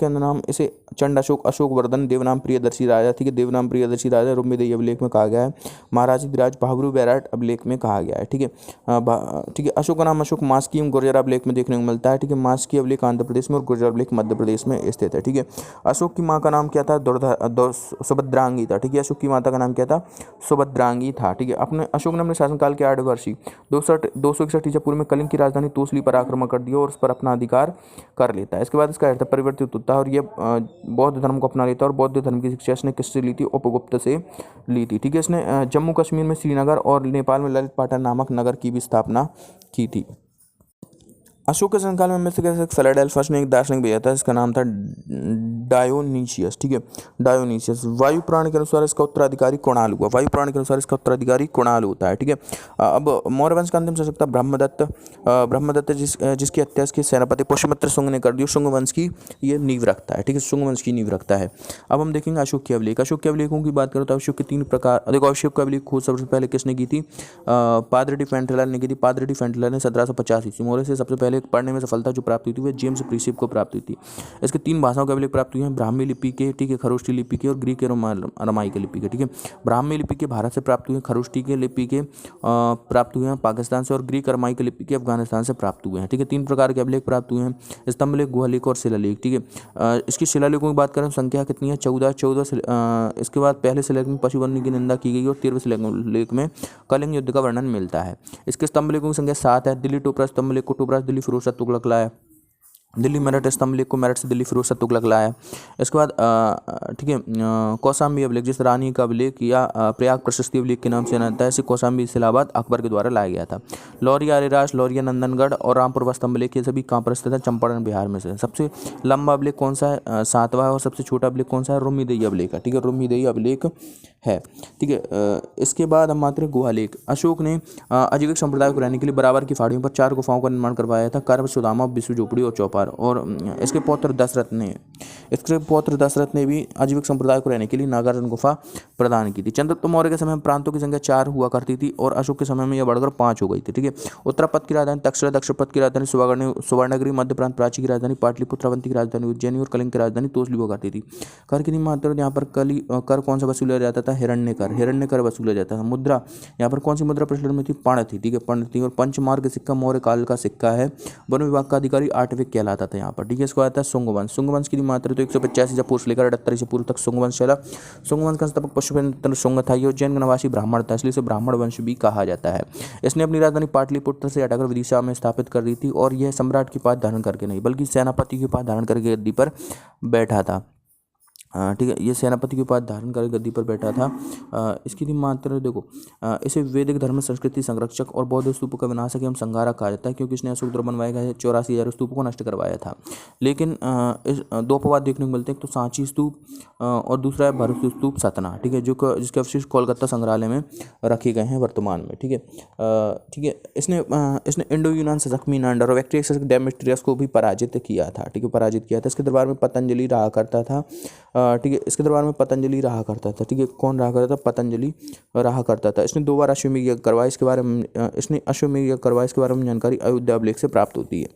के नाम इसे चंडाशोक, अशोक वर्धन, देवनाम प्रियदर्शी राजा। ठीक है, देवनाम प्रियदर्शी राजा रुम्मेदेई अभिलेख में कहा गया है। महाराज धीराज बहाबरू बैराट अभिलेख में कहा गया है। ठीक है, अशोक का नाम अशोक मास्की गुर्जर अभिलेख में देखने को मिलता है। ठीक है, मास्की अभिलेख आंध्र प्रदेश में और गुर्जर अभिलेख मध्य प्रदेश में स्थित है। ठीक है, अशोक की माँ का नाम क्या था? सुभद्रांगी था। ठीक है, अशोक की माता का नाम क्या था? सुभद्रांगी था। ठीक है, अशोक ने अपने शासनकाल के 8 वर्ष 261 ईसा पूर्व में कलिंग की राजधानी तोसली पर आक्रमण कर दिया और उस पर अपना अधिकार कर लेता है। इसके बाद इसका अर्थ परिवर्तित होता है और यह बौद्ध धर्म को अपना लेता है और बौद्ध धर्म की शिक्षा इसने किससे ली थी? उपगुप्त से ली थी। ठीक है, इसने जम्मू कश्मीर में श्रीनगर और नेपाल में ललित पाटन नामक नगर की भी स्थापना की थी। अशोक के शासनकाल में मिस्र के फिलाडेल्फस ने एक दार्शनिक भेजा था, इसका नाम था डायोनीशियस। ठीक है, डायोनीशियस। वायु पुराण के अनुसार इसका उत्तराधिकारी कुणाल हुआ। वायु पुराण के अनुसार इसका उत्तराधिकारी कुणाल होता है। ठीक है, अब मौर्य वंश का अंतिम शासक था ब्रह्मदत्त। ब्रह्मदत्त जिसकी हत्या इसके सेनापति पुष्यमित्र शुंग ने कर दी। शुंग वंश की ये नींव रखता है। ठीक है, शुंग वंश की नींव रखता है। अब हम देखेंगे अशोक के अभिलेख। अशोक के अभिलेखों की बात करें तो अशोक के 3 प्रकार। देखो, अशोक का अभिलेख खोज सबसे पहले किसने की थी? पादरी फेंटलर ने की थी। पादरी फेंटलर ने 1750 ईस्वी मौर्य से सबसे पहले पढ़ने में सफलता जो प्राप्त हुई थी वह जेम्स प्रीसेप को प्राप्त हुई थी। इसके 3 भाषाओं के अभिलेख प्राप्त हुए हैं, ब्राह्मी लिपि के, ठीक है, खरोष्टी लिपि के और ग्रीक एवं अरामाई के लिपि के। ठीक है, ब्राह्मी लिपि के भारत से प्राप्त हुए, खरोष्टी के लिपि के प्राप्त हुए हैं पाकिस्तान से, और ग्रीक अरामाई के लिपि के अफगानिस्तान से प्राप्त हुए हैं। ठीक है, 3 प्रकार के अभिलेख प्राप्त हुए हैं, स्तंभलेख, गुहालेख और शिलालेख। ठीक है, इसकी शिलालेखों की बात करें संख्या कितनी है? 14। इसके बाद पहले शिलालेख में पशुबलि की निंदा की गई और 13वें शिलालेख में कलिंग युद्ध का वर्णन मिलता है। इसके स्तंभलेखों की संख्या 7 है। दिल्ली टोपरा स्तंभलेख को टोपरा दिल्ली फिरोज शाह तुगलक लाया। दिल्ली मेरठ स्तंभलेख को मेरठ से दिल्ली फिरोज शाह तुगलक लाया। इसके बाद ठीक है, कौशाम्बी अभिलेख जिस रानी का अभिलेख या प्रयाग प्रशस्ति अभिलेख के नाम से जाना जाता है, इसे कौशाम्बी इलाहाबाद अकबर के द्वारा लाया गया था। लौरिया अरेराज, लौरिया नंदनगढ़ और रामपुर स्तंभलेख ये सभी कहाँ पर स्थित है? चंपारण बिहार में से। सबसे लंबा अभिलेख कौन सा है? 7वां है। और सबसे छोटा अभिलेख कौन सा है? रुम्मीदेही अभिलेख है। ठीक है, रुम्मीदेही अभिलेख है। ठीक है, इसके बाद हम मात्र गुहालेख। अशोक ने आजीविक संप्रदाय को रहने के लिए बराबर की पहाड़ियों पर 4 गुफाओं का निर्माण करवाया था, कर्ब, सुदामा, विश्व झोपड़ी और चौपार। और इसके पौत्र दशरथ ने भी आजीविक संप्रदाय को रहने के लिए नागार्जुन गुफा प्रदान की थी। चंद्रगुप्त मौर्य के समय में प्रांतों की संख्या 4 हुआ करती थी और अशोक के समय में यह बढ़कर 5 हो गई थी। ठीक है, उत्तरपथ की राजधानी तक्षशिला, दक्षिणपथ की राजधानी सुवर्णगिरी, मध्य प्रांत प्राची की राजधानी पाटलिपुत्र, अवंती की राजधानी उज्जैनी और कलिंग की राजधानी तोसली हुआ करती थी। कर की मात्रा यहाँ पर कर कौन सा वसूला जाता था? हिरण्य कर वसूला जाता था। मुद्रा यहाँ पर कौन सी मुद्रा प्रचलन में थी? पर्ण थी। ठीक है, पर्ण थी। और पंचमार्ग सिक्का मौर्य काल का सिक्का है। वन विभाग का अधिकारी आठविक कहलाता था यहाँ पर। ठीक है, इसको आता है शुंग वंश। शुंग वंश की मात्रा तो 185 ईसा पूर्व से लेकर 78 ईसा पूर्व तक शुंग वंश चला। शुंग वंश का संस्थापक पुष्यमित्र शुंग था। ये उज्जैन का निवासी ब्राह्मण था, इसलिए इसे ब्राह्मण वंश भी कहा जाता है। इसने अपनी राजधानी पाटलिपुत्र से हटाकर विदिशा में स्थापित कर दी थी और यह सम्राट की पद धारण करके नहीं बल्कि सेनापति की पद धारण करके गद्दी पर बैठा था। ठीक है, ये सेनापति के पास धारण कर गद्दी पर बैठा था। इसकी मात्र देखो, इसे वैदिक धर्म संस्कृति संरक्षक और बौद्ध स्तूपों का विनाशक एवं संहारक कहा जाता है, क्योंकि इसने अशोक द्वारा बनवाए गए 84,000 स्तूपों को नष्ट करवाया था। लेकिन इस 2 अपवाद देखने को मिलते हैं, तो सांची स्तूप और दूसरा है भरत स्तूप सतना। ठीक है, जिसके अवशेष कोलकाता संग्रहालय में रखे गए हैं वर्तमान में। ठीक है, ठीक है, इसने इंडो यूनान शासक मीनांडर और बैक्ट्रियन शासक डेमेट्रियस को भी पराजित किया था। ठीक है, पराजित किया था। इसके दरबार में पतंजलि रहा करता था। ठीक है, इसके दरबार में पतंजलि रहा करता था। ठीक है, कौन रहा करता था? पतंजलि रहा करता था। इसने 2 बार अश्वमेध यज्ञ करवाया। इसके बारे में इसके बारे में जानकारी अयोध्या अभिलेख से प्राप्त होती है।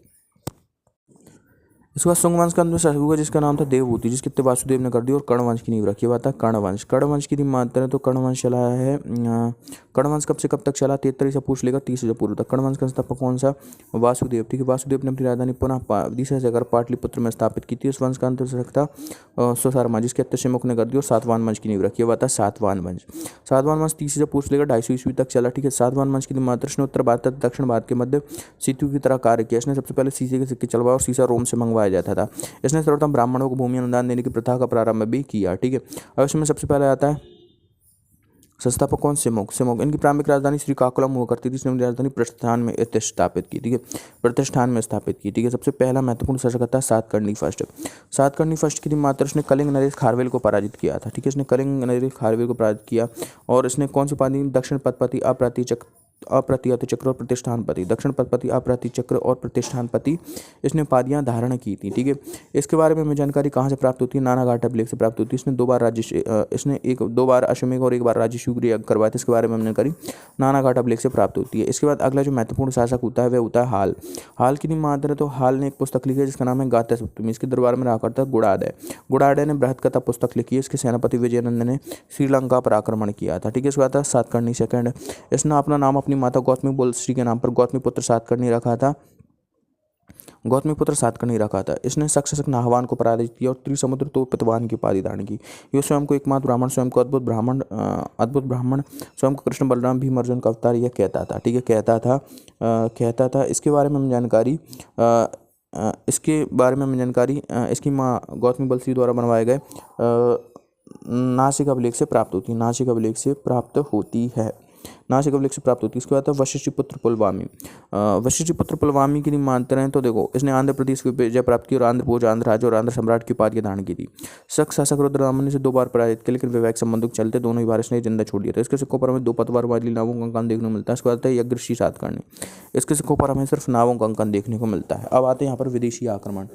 इसके बाद शुंग वंश का अंतिम शासक हुआ जिसका नाम था देवभूति, जिसकी हत्या वासुदेव ने कर दी और कर्ण वंश की नींव रखी। बात है कर्ण वंश की मात्रा तो कर्ण वंश चला है। कर्ण वंश कब से कब तक चला? 73 ईसा पूर्व से लेकर 30 ईसा पूर्व तक। कर्ण वंश का संस्थापक कौन सा? वासुदेव। ठीक है, वासुदेव ने अपनी राजधानी पुनः विदिशा से जगह पाटलिपुत्र में स्थापित की थी। उस वंश का अंतिम शासक था सुशर्मा, जिसकी हत्या शिमुख ने कर दी और सातवाहन वंश की नींव रखी। बात है सातवाहन वंश 30 ईसा पूर्व से लेकर 250 ईस्वी तक चला। ठीक है, सातवाहन वंश की मात्रा ने उत्तर भारत तथा दक्षिण भारत के मध्य सेतु की तरह कार्य किया। इसने सबसे पहले शीशे के सिक्के चलवाए और शीशा रोम से मंगवाया जाता था। इसने सर्वप्रथम ब्राह्मणों को भूमि अनुदान देने की प्रथा का प्रारंभ भी किया। ठीक है, अब इसमें सबसे पहले आता है संस्थापक कौन? सिमुक। इनकी प्रारंभिक राजधानी श्रीकाकुलम हुआ करती थी। इसने अपनी राजधानी प्रतिष्ठान में स्थापित की। ठीक है, प्रतिष्ठान में स्थापित की। ठीक है, सबसे पहला महत्वपूर्ण शासक था सातकर्णी फर्स्ट की मात्र इसने कलिंग नरेश खारवेल को पराजित किया था। ठीक है, इसने कलिंग नरेश खारवेल को पराजित किया और इसने कौन सी उपाधि? दक्षिण पदपति, अप्रतिहत चक्र और प्रतिष्ठानपति। दक्षिण पदपति, अप्रतिहत चक्र और प्रतिष्ठानपति इसने उपाधियां धारण की थी। ठीक है, इसके बारे में हमें जानकारी कहाँ से प्राप्त होती है? नानाघाट अभिलेख से प्राप्त होती है। इसने 2 बार अश्वमेध और 1 बार राजसूय यज्ञ करवाए थे। इसके बारे में हमें जानकारी नानाघाट अभिलेख से प्राप्त होती है। इसके बाद अगला जो महत्वपूर्ण शासक होता है वह होता है हाल की मात्र तो हाल ने एक पुस्तक लिखी है जिसका नाम है गाथा सप्तमी। इसके दरबार में रहा करता है गुड़ादय ने बृहत कथा पुस्तक लिखी है। इसके सेनापति विजयनंद ने श्रीलंका पर आक्रमण किया था। ठीक है, इसके बाद सातकर्णी सेकंड। इसने अपना नाम अपनी माता गौतमी बोलश्री के नाम पर गौतमीपुत्र सातकर्णी रखा था। इसने शासक नाहवान को पराजित किया और त्रिसमुद्र तो पितवान की उपाधि धारण की। यह स्वयं को एकमात्र ब्राह्मण, स्वयं को अद्भुत ब्राह्मण, स्वयं को कृष्ण बलराम भीम अर्जुन का अवतार यह कहता था। ठीक है, कहता था। इसके बारे में हम जानकारी इसकी माँ गौतमी बलश्री द्वारा बनवाए गए नासिक अभिलेख से प्राप्त होती है। नासिक अभिलेख से प्राप्त होती है। इसके बाद है वशिष्ठपुत्र पुलवामी। वशिष्ठपुत्र पुलवामी की मानते हैं तो देखो इसने आंध्र प्रदेश की विजय प्राप्त की और आंध्र भोज, आंध्र राज्य और आंध्र सम्राट की उपाधि धारण की थी। शक शासक रुद्रदामन ने से 2 बार पराजित किया, लेकिन वैवाहिक संबंधों के चलते दोनों ही बार इसने जिंदा छोड़ दिया था। इसके सिक्कों पर हमें 2 पतवार वाली नावों का अंकन देखने को मिलता है। इसके बाद है यज्ञऋषि सातकर्णी। इसके सिक्कों पर हमें सिर्फ नावों का अंकन देखने को मिलता है। अब आते हैं यहाँ पर विदेशी आक्रमण।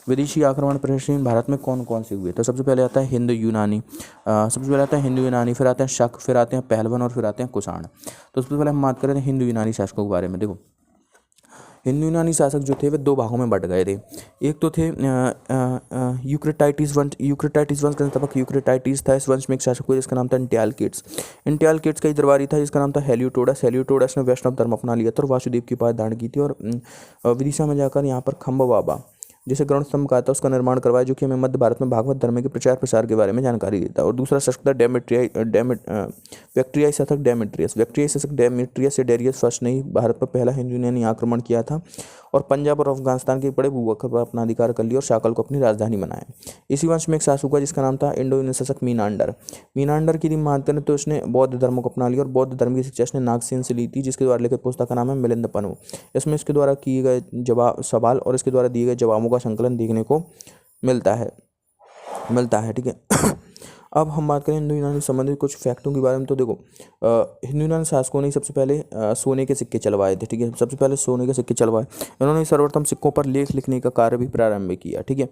विदेशी आक्रमण प्राचीन भारत में कौन कौन से हुए? तो सबसे पहले आता है हिंदू यूनानी, फिर आते हैं शक, फिर आते हैं पहलवन और फिर आते हैं कुषाण। तो सबसे पहले हम बात करें हिंदू यूनानी शासकों के बारे में। देखो हिंदू यूनानी शासक जो थे वे 2 भागों में बट गए थे। एक तो थे यूक्रेटाइटिस वंश का संस्थापक यूक्रेटाइटिस था। इस वंश में एक शासक हुआ जिसका नाम था एंटियालकिड्स का ही दरबारी था जिसका नाम था हेलियोडोरस ने वैष्णव धर्म अपना लिया था और वासुदेव की उपाधि धारण की थी और विदिशा में जाकर यहाँ पर खम्भ बाबा जिसे गरुड़ स्तंभ कहा था उसका निर्माण करवाया, जो कि हमें मध्य भारत में भागवत धर्म के प्रचार प्रसार के बारे में जानकारी देता है। और दूसरा शासक था डेमेट्रियस से डेरियस फर्स्ट ने ही भारत पर पहला हिंदू यूनानी आक्रमण किया था और पंजाब और अफगानिस्तान के बड़े भूभाग पर अपना अधिकार कर लिया और शाकल को अपनी राजधानी बनाया। इसी वंश में एक शासक हुआ जिसका नाम था इंडो शासक मीनांडर की मानते हैं तो उसने बौद्ध धर्म को अपना लिया और बौद्ध धर्म की शिक्षा उसने नागसेन से ली थी, जिसके द्वारा लिखित पुस्तक का नाम है मिलिंद पन्नु। इसमें इसके द्वारा किए गए सवाल और इसके द्वारा दिए गए जवाबों का संकलन देखने को मिलता है। ठीक है। अब हम बात करें हिंदू यूनानी संबंधित कुछ फैक्टों के बारे में। तो देखो हिंदू यूनानी शासकों ने सबसे पहले सोने के सिक्के चलवाए थे। ठीक है, सबसे पहले सोने के सिक्के चलवाए। इन्होंने सर्वप्रथम सिक्कों पर लेख लिखने का कार्य भी प्रारंभ किया। ठीक है,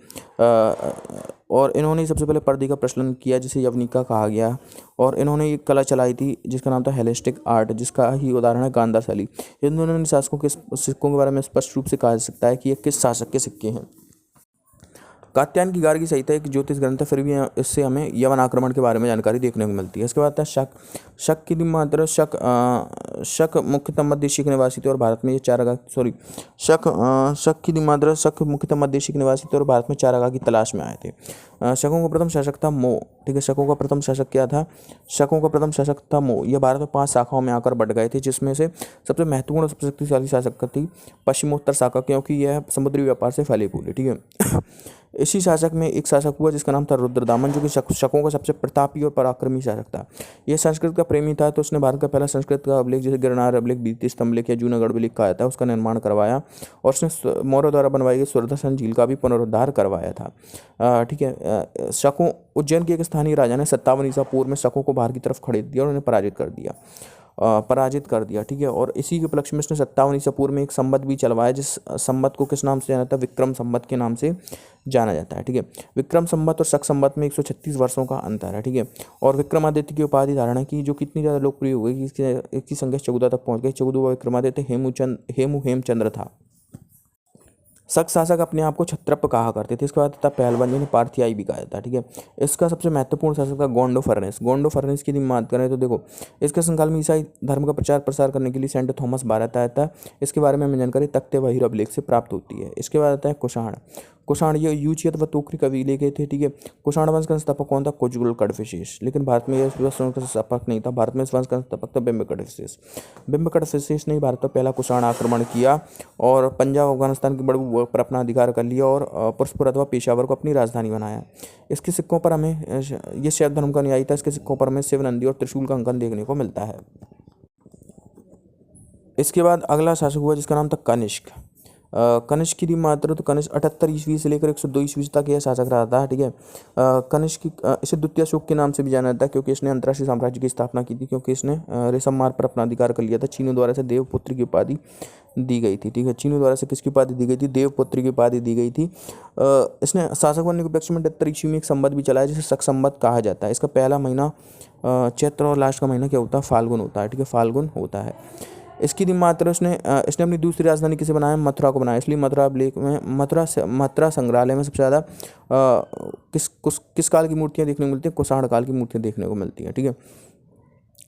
और इन्होंने सबसे पहले पर्दे का प्रचलन किया जिसे यवनिका कहा गया और इन्होंने एक कला चलाई थी जिसका नाम था हेलेनिस्टिक आर्ट, जिसका ही उदाहरण है गांधार शैली। हिंदू यूनानी शासकों के सिक्कों के बारे में स्पष्ट रूप से कहा जा सकता है कि ये किस शासक के सिक्के हैं। कात्यायन की गार्गी संहिता एक ज्योतिष ग्रंथ है, फिर भी इससे हमें यवन आक्रमण के बारे में जानकारी देखने को मिलती है। इसके बाद है शक की मात्रा शक मुख्यतः मध्य एशिया के निवासी थे और भारत में ये शक मुख्यतः मध्य एशिया के निवासी थे और भारत में चारागाह की तलाश में आए थे। शकों का प्रथम शासक था मो। ठीक है, शकों का प्रथम शासक था मो। यह भारत में 5 शाखाओं में आकर बढ़ गए थे, जिसमें से सबसे महत्वपूर्ण और सबसे शक्तिशाली शासक थी पश्चिमोत्तर शाखा, क्योंकि यह समुद्री व्यापार से फली फूली। ठीक है। इसी शासक में एक शासक हुआ जिसका नाम था रुद्रदामन, जो कि शकों का सबसे प्रतापी और पराक्रमी शासक था। यह संस्कृत का प्रेमी था, तो उसने भारत का पहला संस्कृत का अभिलेख जैसे गिरनार अभिलेख, बीती स्तंभ लेख या जूनागढ़ अभिलेख कहा था उसका निर्माण करवाया और उसने मौर्य द्वारा बनवाई गई सुदर्शन झील का भी पुनरुद्धार करवाया था। ठीक है। शकों उज्जैन के एक स्थानीय राजा ने 57 ईसा पूर्व में शकों को बाहर की तरफ खड़ेद दिया और उन्हें पराजित कर दिया। ठीक है, और इसी के उपलक्ष्य में उसने 57 ईसा पूर्व में एक संवत भी चलवाया, जिस संवत को किस नाम से जाना जाता है? विक्रम संवत के नाम से जाना जाता है। ठीक है, विक्रम संवत और शक संवत में 136 वर्षों का अंतर है। ठीक है, और विक्रमादित्य की उपाधि धारणा की जो कितनी ज़्यादा लोकप्रिय हो गई कि इसकी संख्या 14 तक पहुँच गई। 14वां विक्रमादित्य हेमचंद्र था। शक शासक अपने आप को क्षत्रप कहा करते थे। इसके बाद था पहलवान, जिन्हें पार्थियाई भी कहा जाता है। ठीक है, इसका सबसे महत्वपूर्ण शासक था गोंडो फर्नेस की बात करें तो देखो इसके संकाल में ईसाई धर्म का प्रचार प्रसार करने के लिए सेंट थॉमस भारत आया था। इसके बारे में हमें जानकारी तख्ते वहीर अभिलेख से प्राप्त होती है। इसके बाद आता है कुषाण ये यूचियत व तोकरी कबीले के थे। ठीक है, कुषाण वंश का संस्थापक कौन था? कुजुल कडफिसेस। लेकिन भारत में यह वंश का संस्थापक नहीं था। भारत में इस वंश का संस्थापक था बिम्बकडफिसेस ने भारत पर पहला कुषाण आक्रमण किया और पंजाब अफगानिस्तान के बड़े भूभाग पर अपना अधिकार कर लिया और पुरस्पुर अथवा पेशावर को अपनी राजधानी बनाया। इसके सिक्कों पर हमें ये शैव धर्म का अनुयायी था। इसके सिक्कों पर हमें शिव नंदी और त्रिशूल का अंकन देखने को मिलता है। इसके बाद अगला शासक हुआ जिसका नाम था कनिष्क। कनिष्क की मात्रा तो कनिष्क 78 ईस्वी से लेकर 102 ईस्वी तक यह शासक रहा था। ठीक है, कनिष्क इसे द्वितीय अशोक के नाम से भी जाना जाता है क्योंकि इसने अंतर्राष्ट्रीय साम्राज्य की स्थापना की थी, क्योंकि इसने रेशम मार्ग पर अपना अधिकार कर लिया था। चीनों द्वारा से देवपुत्र की उपाधि दी गई थी। ठीक है, चीनों द्वारा से किसकी उपाधि दी गई थी? देवपुत्र की उपाधि दी गई थी। इसने शासक बनने के उपलक्ष्य में 78 ईस्वी में एक संवत भी चलाया जिसे शक संवत कहा जाता है। इसका पहला महीना चैत्र और लास्ट का महीना क्या होता है? फाल्गुन होता है। ठीक है, फाल्गुन होता है। इसकी मात्र इसने अपनी दूसरी राजधानी किसे बनाया? मथुरा को बनाया। इसलिए मथुरा अभिलेख में मथुरा संग्रहालय में सबसे ज़्यादा किस काल की मूर्तियाँ देखने को मिलती हैं? कुषाण काल की मूर्तियाँ देखने को मिलती हैं। ठीक है,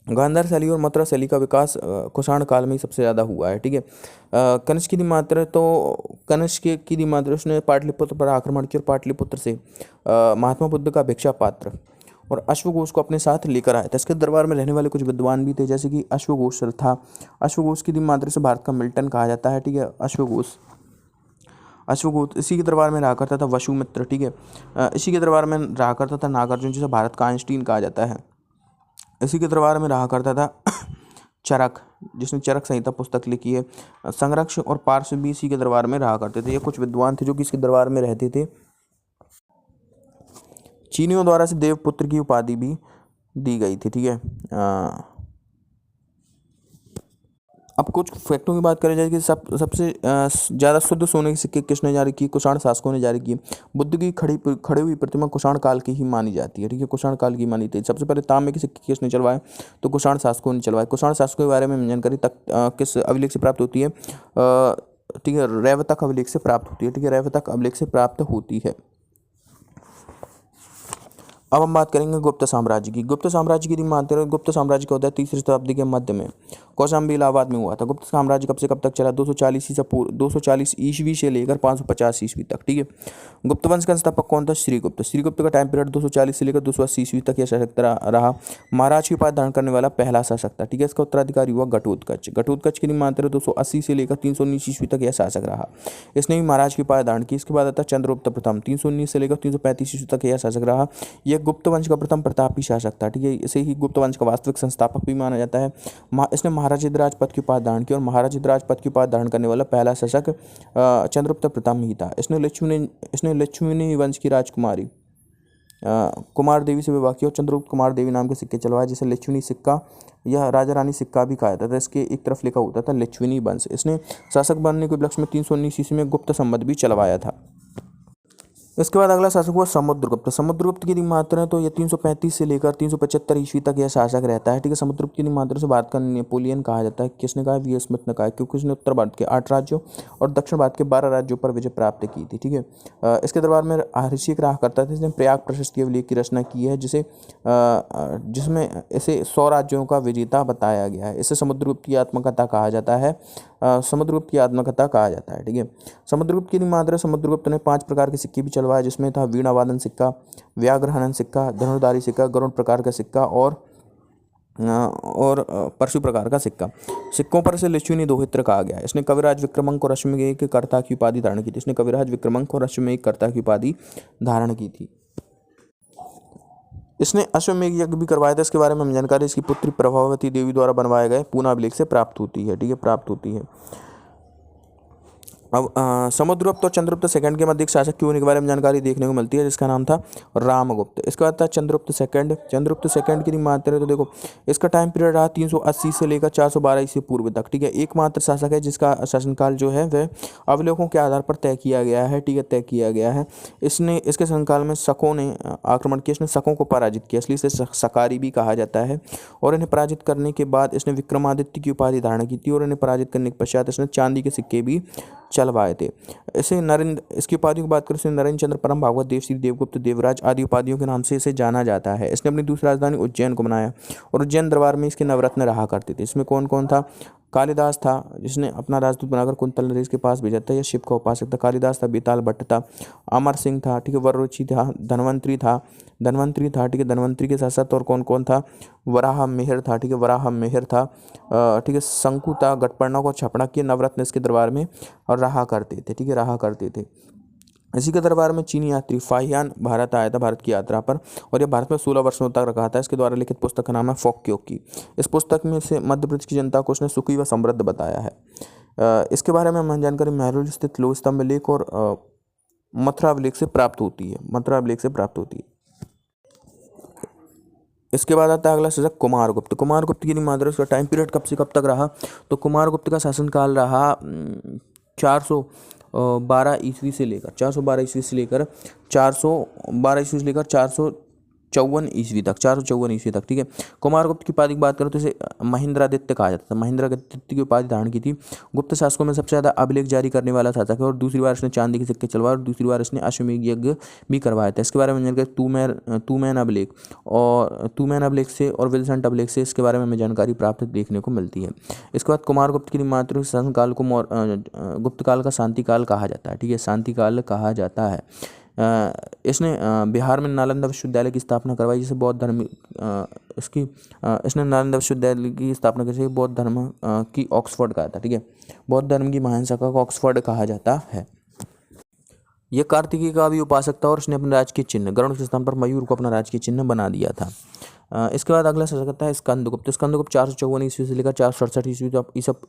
गांधार शैली और मथुरा शैली का विकास कुषाण काल में ही सबसे ज़्यादा हुआ है। ठीक है, कनिष्क की मात्र उसने पाटलिपुत्र पर आक्रमण किया और पाटलिपुत्र से महात्मा बुद्ध का भिक्षा पात्र और अश्वघोष को अपने साथ लेकर आया था। इसके दरबार में रहने वाले कुछ विद्वान भी थे, जैसे कि अश्वघोष था। अश्वघोष की मात्र से भारत का मिल्टन कहा जाता है। ठीक है, अश्वघोष इसी के दरबार में रहा करता था वसुमित्र। ठीक है, इसी के दरबार में रहा करता था नागार्जुन, जिसे भारत का आइंस्टीन कहा जाता है। इसी के दरबार में रहा करता था चरक, जिसने चरक संहिता पुस्तक लिखी है। संरक्ष और पार्श्व भी इसी के दरबार में रहा करते थे। ये कुछ विद्वान थे जो कि इसके दरबार में रहते थे। चीनियों द्वारा से देवपुत्र की उपाधि भी दी गई थी। ठीक है। अब कुछ फैक्टों की बात करें जाए कि सबसे ज़्यादा शुद्ध सोने के सिक्के किसने जारी किए? कुषाण शासकों ने जारी किए। बुद्ध की खड़ी हुई प्रतिमा कुषाण काल की ही मानी जाती है। ठीक है, कुषाण काल की मानी थी। सबसे पहले तांबे के सिक्के किसने चलवाए? तो कुषाण शासकों ने चलवाए। कुषाण शासकों के बारे में जानकारी किस अभिलेख से प्राप्त होती है? ठीक है, रैवतक अभिलेख से प्राप्त होती है। ठीक है, रैवतक अभिलेख से प्राप्त होती है। अब हम बात करेंगे गुप्त साम्राज्य की। गुप्त साम्राज्य की मानते हैं, गुप्त साम्राज्य का होता है 3री शताब्दी के मध्य में कौशाम्बी इलाहाबाद में हुआ था। गुप्त साम्राज्य कब से कब तक चला? 240 ईस्वी से लेकर 550 ईस्वी तक। ठीक है। गुप्त वंश का संस्थापक कौन था? श्रीगुप्त। श्रीगुप्त का टाइम पीरियड 240 से लेकर 280 ईस्वी तक यह शासक रहा। महाराज की उपाधि धारण करने वाला पहला शासक था। ठीक है। इसका उत्तराधिकारी हुआ घटोत्कच। घटोत्कच की मानते हैं 280 से लेकर 319 ईस्वी तक यह शासक रहा। इसने भी महाराज की उपाधि धारण की। इसके बाद आता चंद्रगुप्त प्रथम, 319 से लेकर 335 ईस्वी तक यह शासक रहा। यह गुप्त वंश का प्रथम प्रतापी शासक था। ठीक है, इसे ही गुप्त वंश का वास्तविक संस्थापक भी माना जाता है। इसने महाराजाधिराज पद की उपाधि धारण की और महाराजाधिराज पद की उपाधि धारण करने वाला पहला शासक चंद्रगुप्त प्रथम ही था। इसने लक्ष्मणी वंश की राजकुमारी कुमार देवी से विवाह किया और चंद्रगुप्त कुमार देवी नाम के सिक्के चलवाए, जिसे लक्ष्मणी सिक्का या राजा रानी सिक्का भी कहा जाता था। इसके एक तरफ लिखा होता था लक्ष्मणी वंश। इसने शासक बनने के उपलक्ष्य में 319 ईस्वी में गुप्त संवत भी चलवाया था। इसके बाद अगला शासक हुआ समुद्रगुप्त। समुद्रगुप्त की मात्रा तो ये 335 से लेकर 375 ईस्वी तक यह शासक रहता है। ठीक है। समुद्रगुप्त की मात्रा से भारत का नेपोलियन कहा जाता है। किसने कहा? वी. एस. स्मिथ ने कहा, क्योंकि उसने उत्तर भारत के 8 राज्यों और दक्षिण भारत के 12 राज्यों पर विजय प्राप्त की थी। ठीक है। इसके दरबार में ऋषिक रहा करता था। इसने प्रयाग प्रशस्ति अभिलेख की रचना की है, जिसमें इसे 100 राज्यों का विजेता बताया गया है। इसे समुद्रगुप्त की आत्मकथा कहा जाता है। समुद्रगुप्त की आत्मकथा कहा जाता है। ठीक है। समुद्रगुप्त की मात्रा समुद्रगुप्त ने 5 प्रकार के सिक्के भी चलवाए, जिसमें था वीणावादन सिक्का, व्याघ्रहनन सिक्का, धनुर्धारी सिक्का, गरुड़ प्रकार का सिक्का और परशु प्रकार का सिक्का। सिक्कों पर से लक्ष्मणी दोहित्र कहा गया है। इसने कविराज विक्रमांक और अश्वमेध के कर्ता की उपाधि धारण की थी। इसने कविराज विक्रमांक और अश्वमेध कर्ता की उपाधि धारण की थी। इसने अश्वमेध यज्ञ भी करवाया था। इसके बारे में हम जानकारी इसकी पुत्री प्रभावती देवी द्वारा बनवाए गए पूना अभिलेख से प्राप्त होती है। ठीक है, प्राप्त होती है। अब समुद्रगुप्त और चंद्रगुप्त सेकंड के मध्य एक शासक के होने के बारे में जानकारी देखने को मिलती है, जिसका नाम था रामगुप्त। इसके बाद था चंद्रगुप्त सेकंड। चंद्रगुप्त सेकंड की मानते हैं तो देखो इसका टाइम पीरियड रहा 380 से लेकर 412 ईस्वी पूर्व तक। ठीक है, एकमात्र शासक है जिसका शासनकाल जो है वह अवलोकों के आधार पर तय किया गया है। ठीक है, तय किया गया है। इसके शासनकाल में शकों ने आक्रमण किया। इसने शकों को पराजित किया, इसलिए इसे शकारी भी कहा जाता है। और इन्हें पराजित करने के बाद इसने विक्रमादित्य की उपाधि धारण की थी और इन्हें पराजित करने के पश्चात इसने चांदी के सिक्के भी चलवाए थे। इसकी उपाधियों की बात करें तो नरेंद्र चंद्र, परम भागवत, देवश्री, देवगुप्त, देवराज आदि उपाधियों के नाम से इसे जाना जाता है। इसने अपनी दूसरी राजधानी उज्जैन को बनाया और उज्जैन दरबार में इसके नवरत्न रहा करते थे। इसमें कौन कौन था? कालिदास था, जिसने अपना राजदूत बनाकर कुंतल नरेश के पास भेजा था। यह शिव का उपासक था। कालिदास था। बेताल भट्ट था। अमर सिंह था। ठीक है, वररुचि था। धनवंतरी था। ठीक है, धनवंतरी के साथ साथ और कौन कौन था? वराह मेहर था। ठीक है, वराह मेहर था। ठीक है, शंकु था। गटपर्णा को छपड़ा के नवरत्न इसके दरबार में और रहा करते थे। ठीक है, रहा करते थे। इसी के दरबार में चीनी यात्री फाहियान भारत आया था, भारत की यात्रा पर, और यह भारत में 16 वर्षों तक रखा था। इसके द्वारा लिखित पुस्तक का नाम है फोक्योकी। इस पुस्तक में से मध्य प्रदेश की जनता को उसने सुखी व समृद्ध बताया है। इसके बारे में हमें जानकारी महरुल स्थित लोह स्तंभ लेख और मथुरा अभिलेख से प्राप्त होती है। मथुरा अभिलेख से प्राप्त होती है। इसके बाद आता है अगला शासक कुमारगुप्त। कुमारगुप्त की मात्रा उसका टाइम पीरियड कब से कब तक रहा? तो कुमारगुप्त का शासनकाल रहा 412 ईस्वी से लेकर 412 ईस्वी से लेकर 454 ईस्वी तक 454 ईस्वी तक। ठीक है, कुमारगुप्त की उपाधि की बात करें तो इसे महेंद्रादित्य कहा जाता था। महेंद्रादित्य की उपाधि धारण की थी। गुप्त शासकों में सबसे ज़्यादा अभिलेख जारी करने वाला शासक है और दूसरी बार इसने चांदी के सिक्के चलवाए और दूसरी बार इसने अश्वमेध यज्ञ भी करवाया था। इसके बारे में जानकारी टूमैन अभिलेख से और विल्सन अभिलेख से इसके बारे में हमें जानकारी प्राप्त देखने को मिलती है। इसके बाद कुमारगुप्त की मातृ शासनकाल को गुप्त काल का शांति काल कहा जाता है। ठीक है, शांति काल कहा जाता है। इसने बिहार में नालंदा विश्वविद्यालय की स्थापना करवाई, जिसे बौद्ध धर्म इसने नालंदा विश्वविद्यालय की स्थापना की, बौद्ध धर्म की ऑक्सफोर्ड कहा था। ठीक है, बौद्ध धर्म की महान शाखा को ऑक्सफोर्ड कहा जाता है। यह कार्तिकी का भी उपासक था और उसने अपने राजकीय चिन्ह गरुड़ के स्थान पर मयूर को अपना राजकीय चिन्ह बना दिया था। इसके बाद अगला शासक आता है स्कंदगुप्त। स्कंदगुप्त 454 ईस्वी से लेकर 467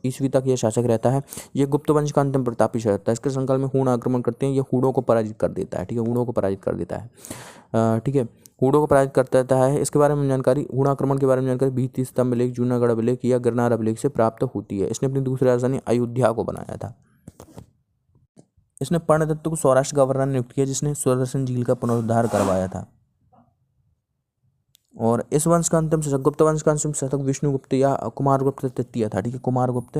ईस्वी तक यह शासक रहता है। ये गुप्त वंश का अंतिम प्रतापी शासक था। इसके संकाल में हूण आक्रमण करते हैं, ये हूणों को पराजित कर देता है। ठीक है, हूणों को पराजित कर देता है। ठीक है, हूणों को पराजित कर देता है। इसके बारे में जानकारी, हूण आक्रमण के बारे में जानकारी भित्ति स्तंभ लेख, जूनागढ़ अभिलेख या गिरनार अभिलेख से प्राप्त होती है। इसने अपनी दूसरी राजधानी अयोध्या को बनाया था। इसने पर्णदत्त को सौराष्ट्र गवर्नर नियुक्त किया, जिसने सुदर्शन झील का पुनरुद्धार करवाया था। और इस वंश का अंतिम शासक, गुप्त वंश का अंतिम शासक विष्णुगुप्त या कुमारगुप्त तृतीय था। ठीक है, कुमारगुप्त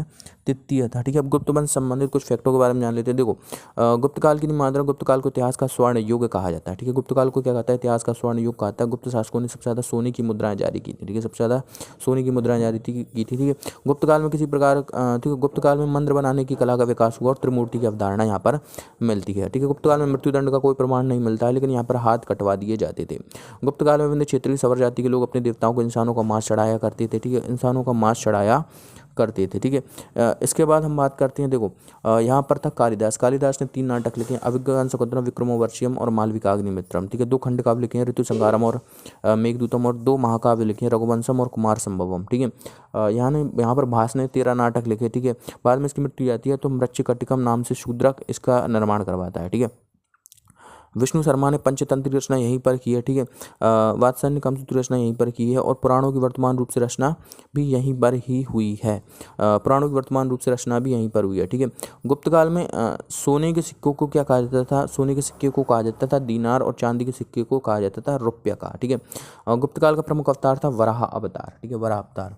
तृतीय था। ठीक है, अब गुप्त वंश संबंधित कुछ फैक्टों के बारे में जान लेते हैं। देखो, गुप्त काल की मात्रा, गुप्त काल को इतिहास का स्वर्ण युग कहा जाता है। ठीक है, गुप्त काल को क्या कहता है? इतिहास का स्वर्ण युग कहता है। गुप्त शासकों ने सबसे ज़्यादा सोने की मुद्राएं जारी की थी। ठीक है, सबसे ज़्यादा सोने की मुद्राएं जारी की थी। ठीक है, गुप्त काल में किसी प्रकार, ठीक है, गुप्त काल में मंदिर बनाने की कला का विकास हुआ और त्रिमूर्ति की अवधारणा यहाँ पर मिलती है। ठीक है, गुप्त काल में मृत्युदंड का कोई प्रमाण नहीं मिलता है, लेकिन यहाँ पर हाथ कटवा दिए जाते थे। गुप्त काल में विभिन्न क्षेत्रीय सवर जाति के लोग अपने देवताओं को इंसानों का मांस चढ़ाया करते थे। ठीक है, इंसानों का मांस चढ़ाया करते थे। ठीक है, इसके बाद हम बात करते हैं। देखो, यहाँ पर था कालिदास। कालिदास ने 3 नाटक लिखे हैं, अभिज्ञान शकुंतलम, विक्रमोर्वशीयम और मालविकाग्निमित्रम। ठीक है, 2 खंड काव्य लिखे हैं, ऋतु संहारम और मेघदूतम, और 2 महाकाव्य लिखे हैं, रघुवंशम और कुमार संभवम। ठीक है, यहाँ पर भास ने 13 नाटक लिखे। ठीक है, बाद में इसकी मृत्यु जाती है तो मृच्छकटिकम नाम से शूद्रक इसका निर्माण करवाता है। ठीक है, विष्णु शर्मा ने पंचतंत्र रचना यहीं पर की है। ठीक है, वात्स्यायन ने कामसूत्र रचना यहीं पर की है, और पुराणों की वर्तमान रूप से रचना भी यहीं पर ही हुई है। पुराणों की वर्तमान रूप से रचना भी यहीं पर हुई है। ठीक है, गुप्त काल में सोने के सिक्कों को क्या कहा जाता था? सोने के सिक्के को कहा जाता था दीनार, और चांदी के सिक्के को कहा जाता था रुपया का। ठीक है, गुप्त काल का प्रमुख अवतार था वराह अवतार। ठीक है, वराह अवतार।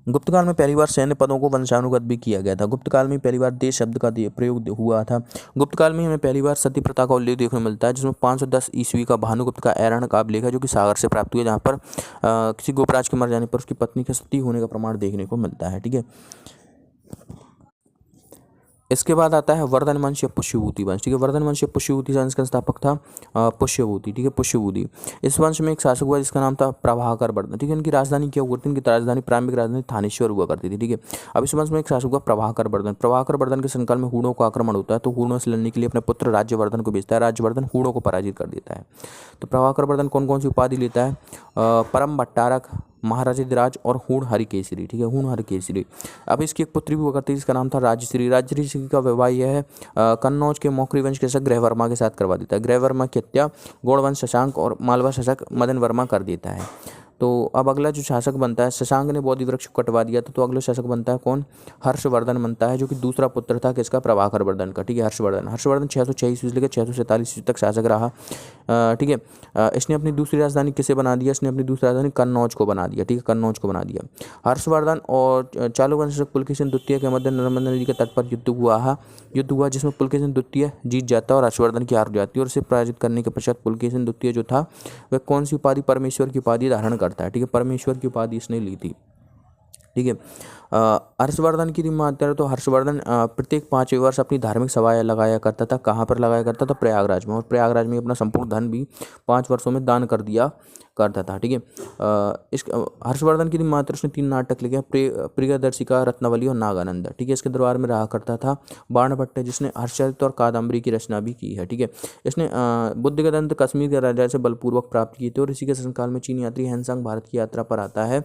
गुप्त काल में पहली बार सैन्य पदों को वंशानुगत भी किया गया था। गुप्त काल में पहली बार देश शब्द का प्रयोग हुआ था। गुप्त काल में हमें पहली बार सती प्रथा का उल्लेख देखने को मिलता है, जिसमें 510 ईस्वी का भानुगुप्त का ऐरण का अभिलेख है, जो कि सागर से प्राप्त हुआ, जहाँ पर किसी गोपराज के मर जाने पर उसकी पत्नी के सती होने का प्रमाण देखने को मिलता है। ठीक है, इसके बाद आता है वर्धन वंश या पुष्यभूति वंश। ठीक है, वर्धन वंश या पुष्यभूति वंश का स्थापक था पुष्यभूति। ठीक है, पुष्यभूति। इस वंश में एक शासक हुआ जिसका नाम था प्रभाकर वर्धन। ठीक है, इनकी राजधानी क्या हुआ थी? इनकी राजधानी, प्रारंभिक राजधानी थानेश्वर हुआ करती थी। ठीक है, अब इस वंश में एक शासक हुआ प्रभाकर वर्धन। प्रभाकर वर्धन के संकाल में हूणों का आक्रमण होता है, तो हूणों से लड़ने के लिए अपने पुत्र राज्यवर्धन को भेजता है। राज्यवर्धन हूणों को पराजित कर देता है। तो प्रभाकर वर्धन कौन कौन सी उपाधि लेता है? परम भट्टारक, महाराजाधिराज और हूण हरिकेसरी। ठीक है, हूण हरिकेसरी। अब इसकी एक पुत्री भी हुआ करती है जिसका नाम था राजश्री। राजश्री का विवाह यह है कन्नौज के मौखरी वंश के शासक ग्रहवर्मा के साथ करवा देता है। ग्रहवर्मा की हत्या गौड़वंश शशांक और मालवा शासक मदन वर्मा कर देता है। तो अब अगला जो शासक बनता है, शशांक ने बोधि वृक्ष को कटवा दिया था, तो अगला शासक बनता है कौन? हर्षवर्धन बनता है, जो कि दूसरा पुत्र था किसका? प्रभाकर वर्धन का। ठीक है, हर्षवर्धन। हर्षवर्धन 606 ईस्वी से लेकर 647 ईस्वी तक शासक रहा। ठीक है, इसने अपनी दूसरी राजधानी किसे बना दिया? इसने अपनी दूसरी राजधानी कन्नौज को बना दिया। ठीक है, कन्नौज को बना दिया। हर्षवर्धन और चालुवंश शासक पुलकेशिन द्वितीय के मध्य नर्मदा नदी के तट पर युद्ध हुआ, जिसमें पुलकेशिन द्वितीय जीत जाता है और हर्षवर्धन की हार हो जाती है, और इसे पराजित करने के पश्चात पुलकेशिन द्वितीय जो था वह कौन सी उपाधि? परमेश्वर की उपाधि धारण करता है। ठीक है, परमेश्वर की उपाधि इसने ली थी। ठीक है, हर्षवर्धन की बात करें तो हर्षवर्धन प्रत्येक 5वें वर्ष अपनी धार्मिक सभाएं लगाया करता था। कहाँ पर लगाया करता था? प्रयागराज में। और प्रयागराज में अपना संपूर्ण धन भी 5 वर्षों में दान कर दिया करता था। ठीक है, इस हर्षवर्धन की मात्र उसने 3 नाटक लिखे, प्रियदर्शिका, रत्नावली और नागानंद। ठीक है, इसके दरबार में रहा करता था बाणभट्ट, जिसने हर्षचरित और कादम्बरी की रचना भी की है। ठीक है, इसने बुद्धगदंत कश्मीर के राजा से बलपूर्वक प्राप्त किए थे, और इसी के शासनकाल में चीन यात्री हेनसांग भारत की यात्रा पर आता है।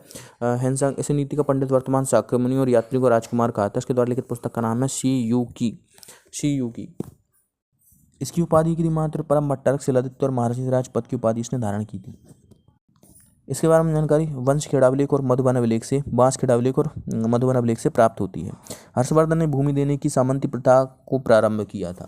हेनसांग इसे नीति का पंडित, वर्तमान शाक्य मुनि और यात्री को राजकुमार कहा था। इसके द्वारा लिखित पुस्तक का नाम है शी यू की। इसकी उपाधि की मात्र परम भट्टारक, शिलादित्य और महाराज पद की उपाधि इसने धारण की थी। इसके बारे में जानकारी वंश खेड़ावलेख और मधुबन अभिलेख से, बांस खेड़ावलेख और मधुबन अभिलेख से प्राप्त होती है। हर्षवर्धन ने भूमि देने की सामंती प्रथा को प्रारंभ किया था।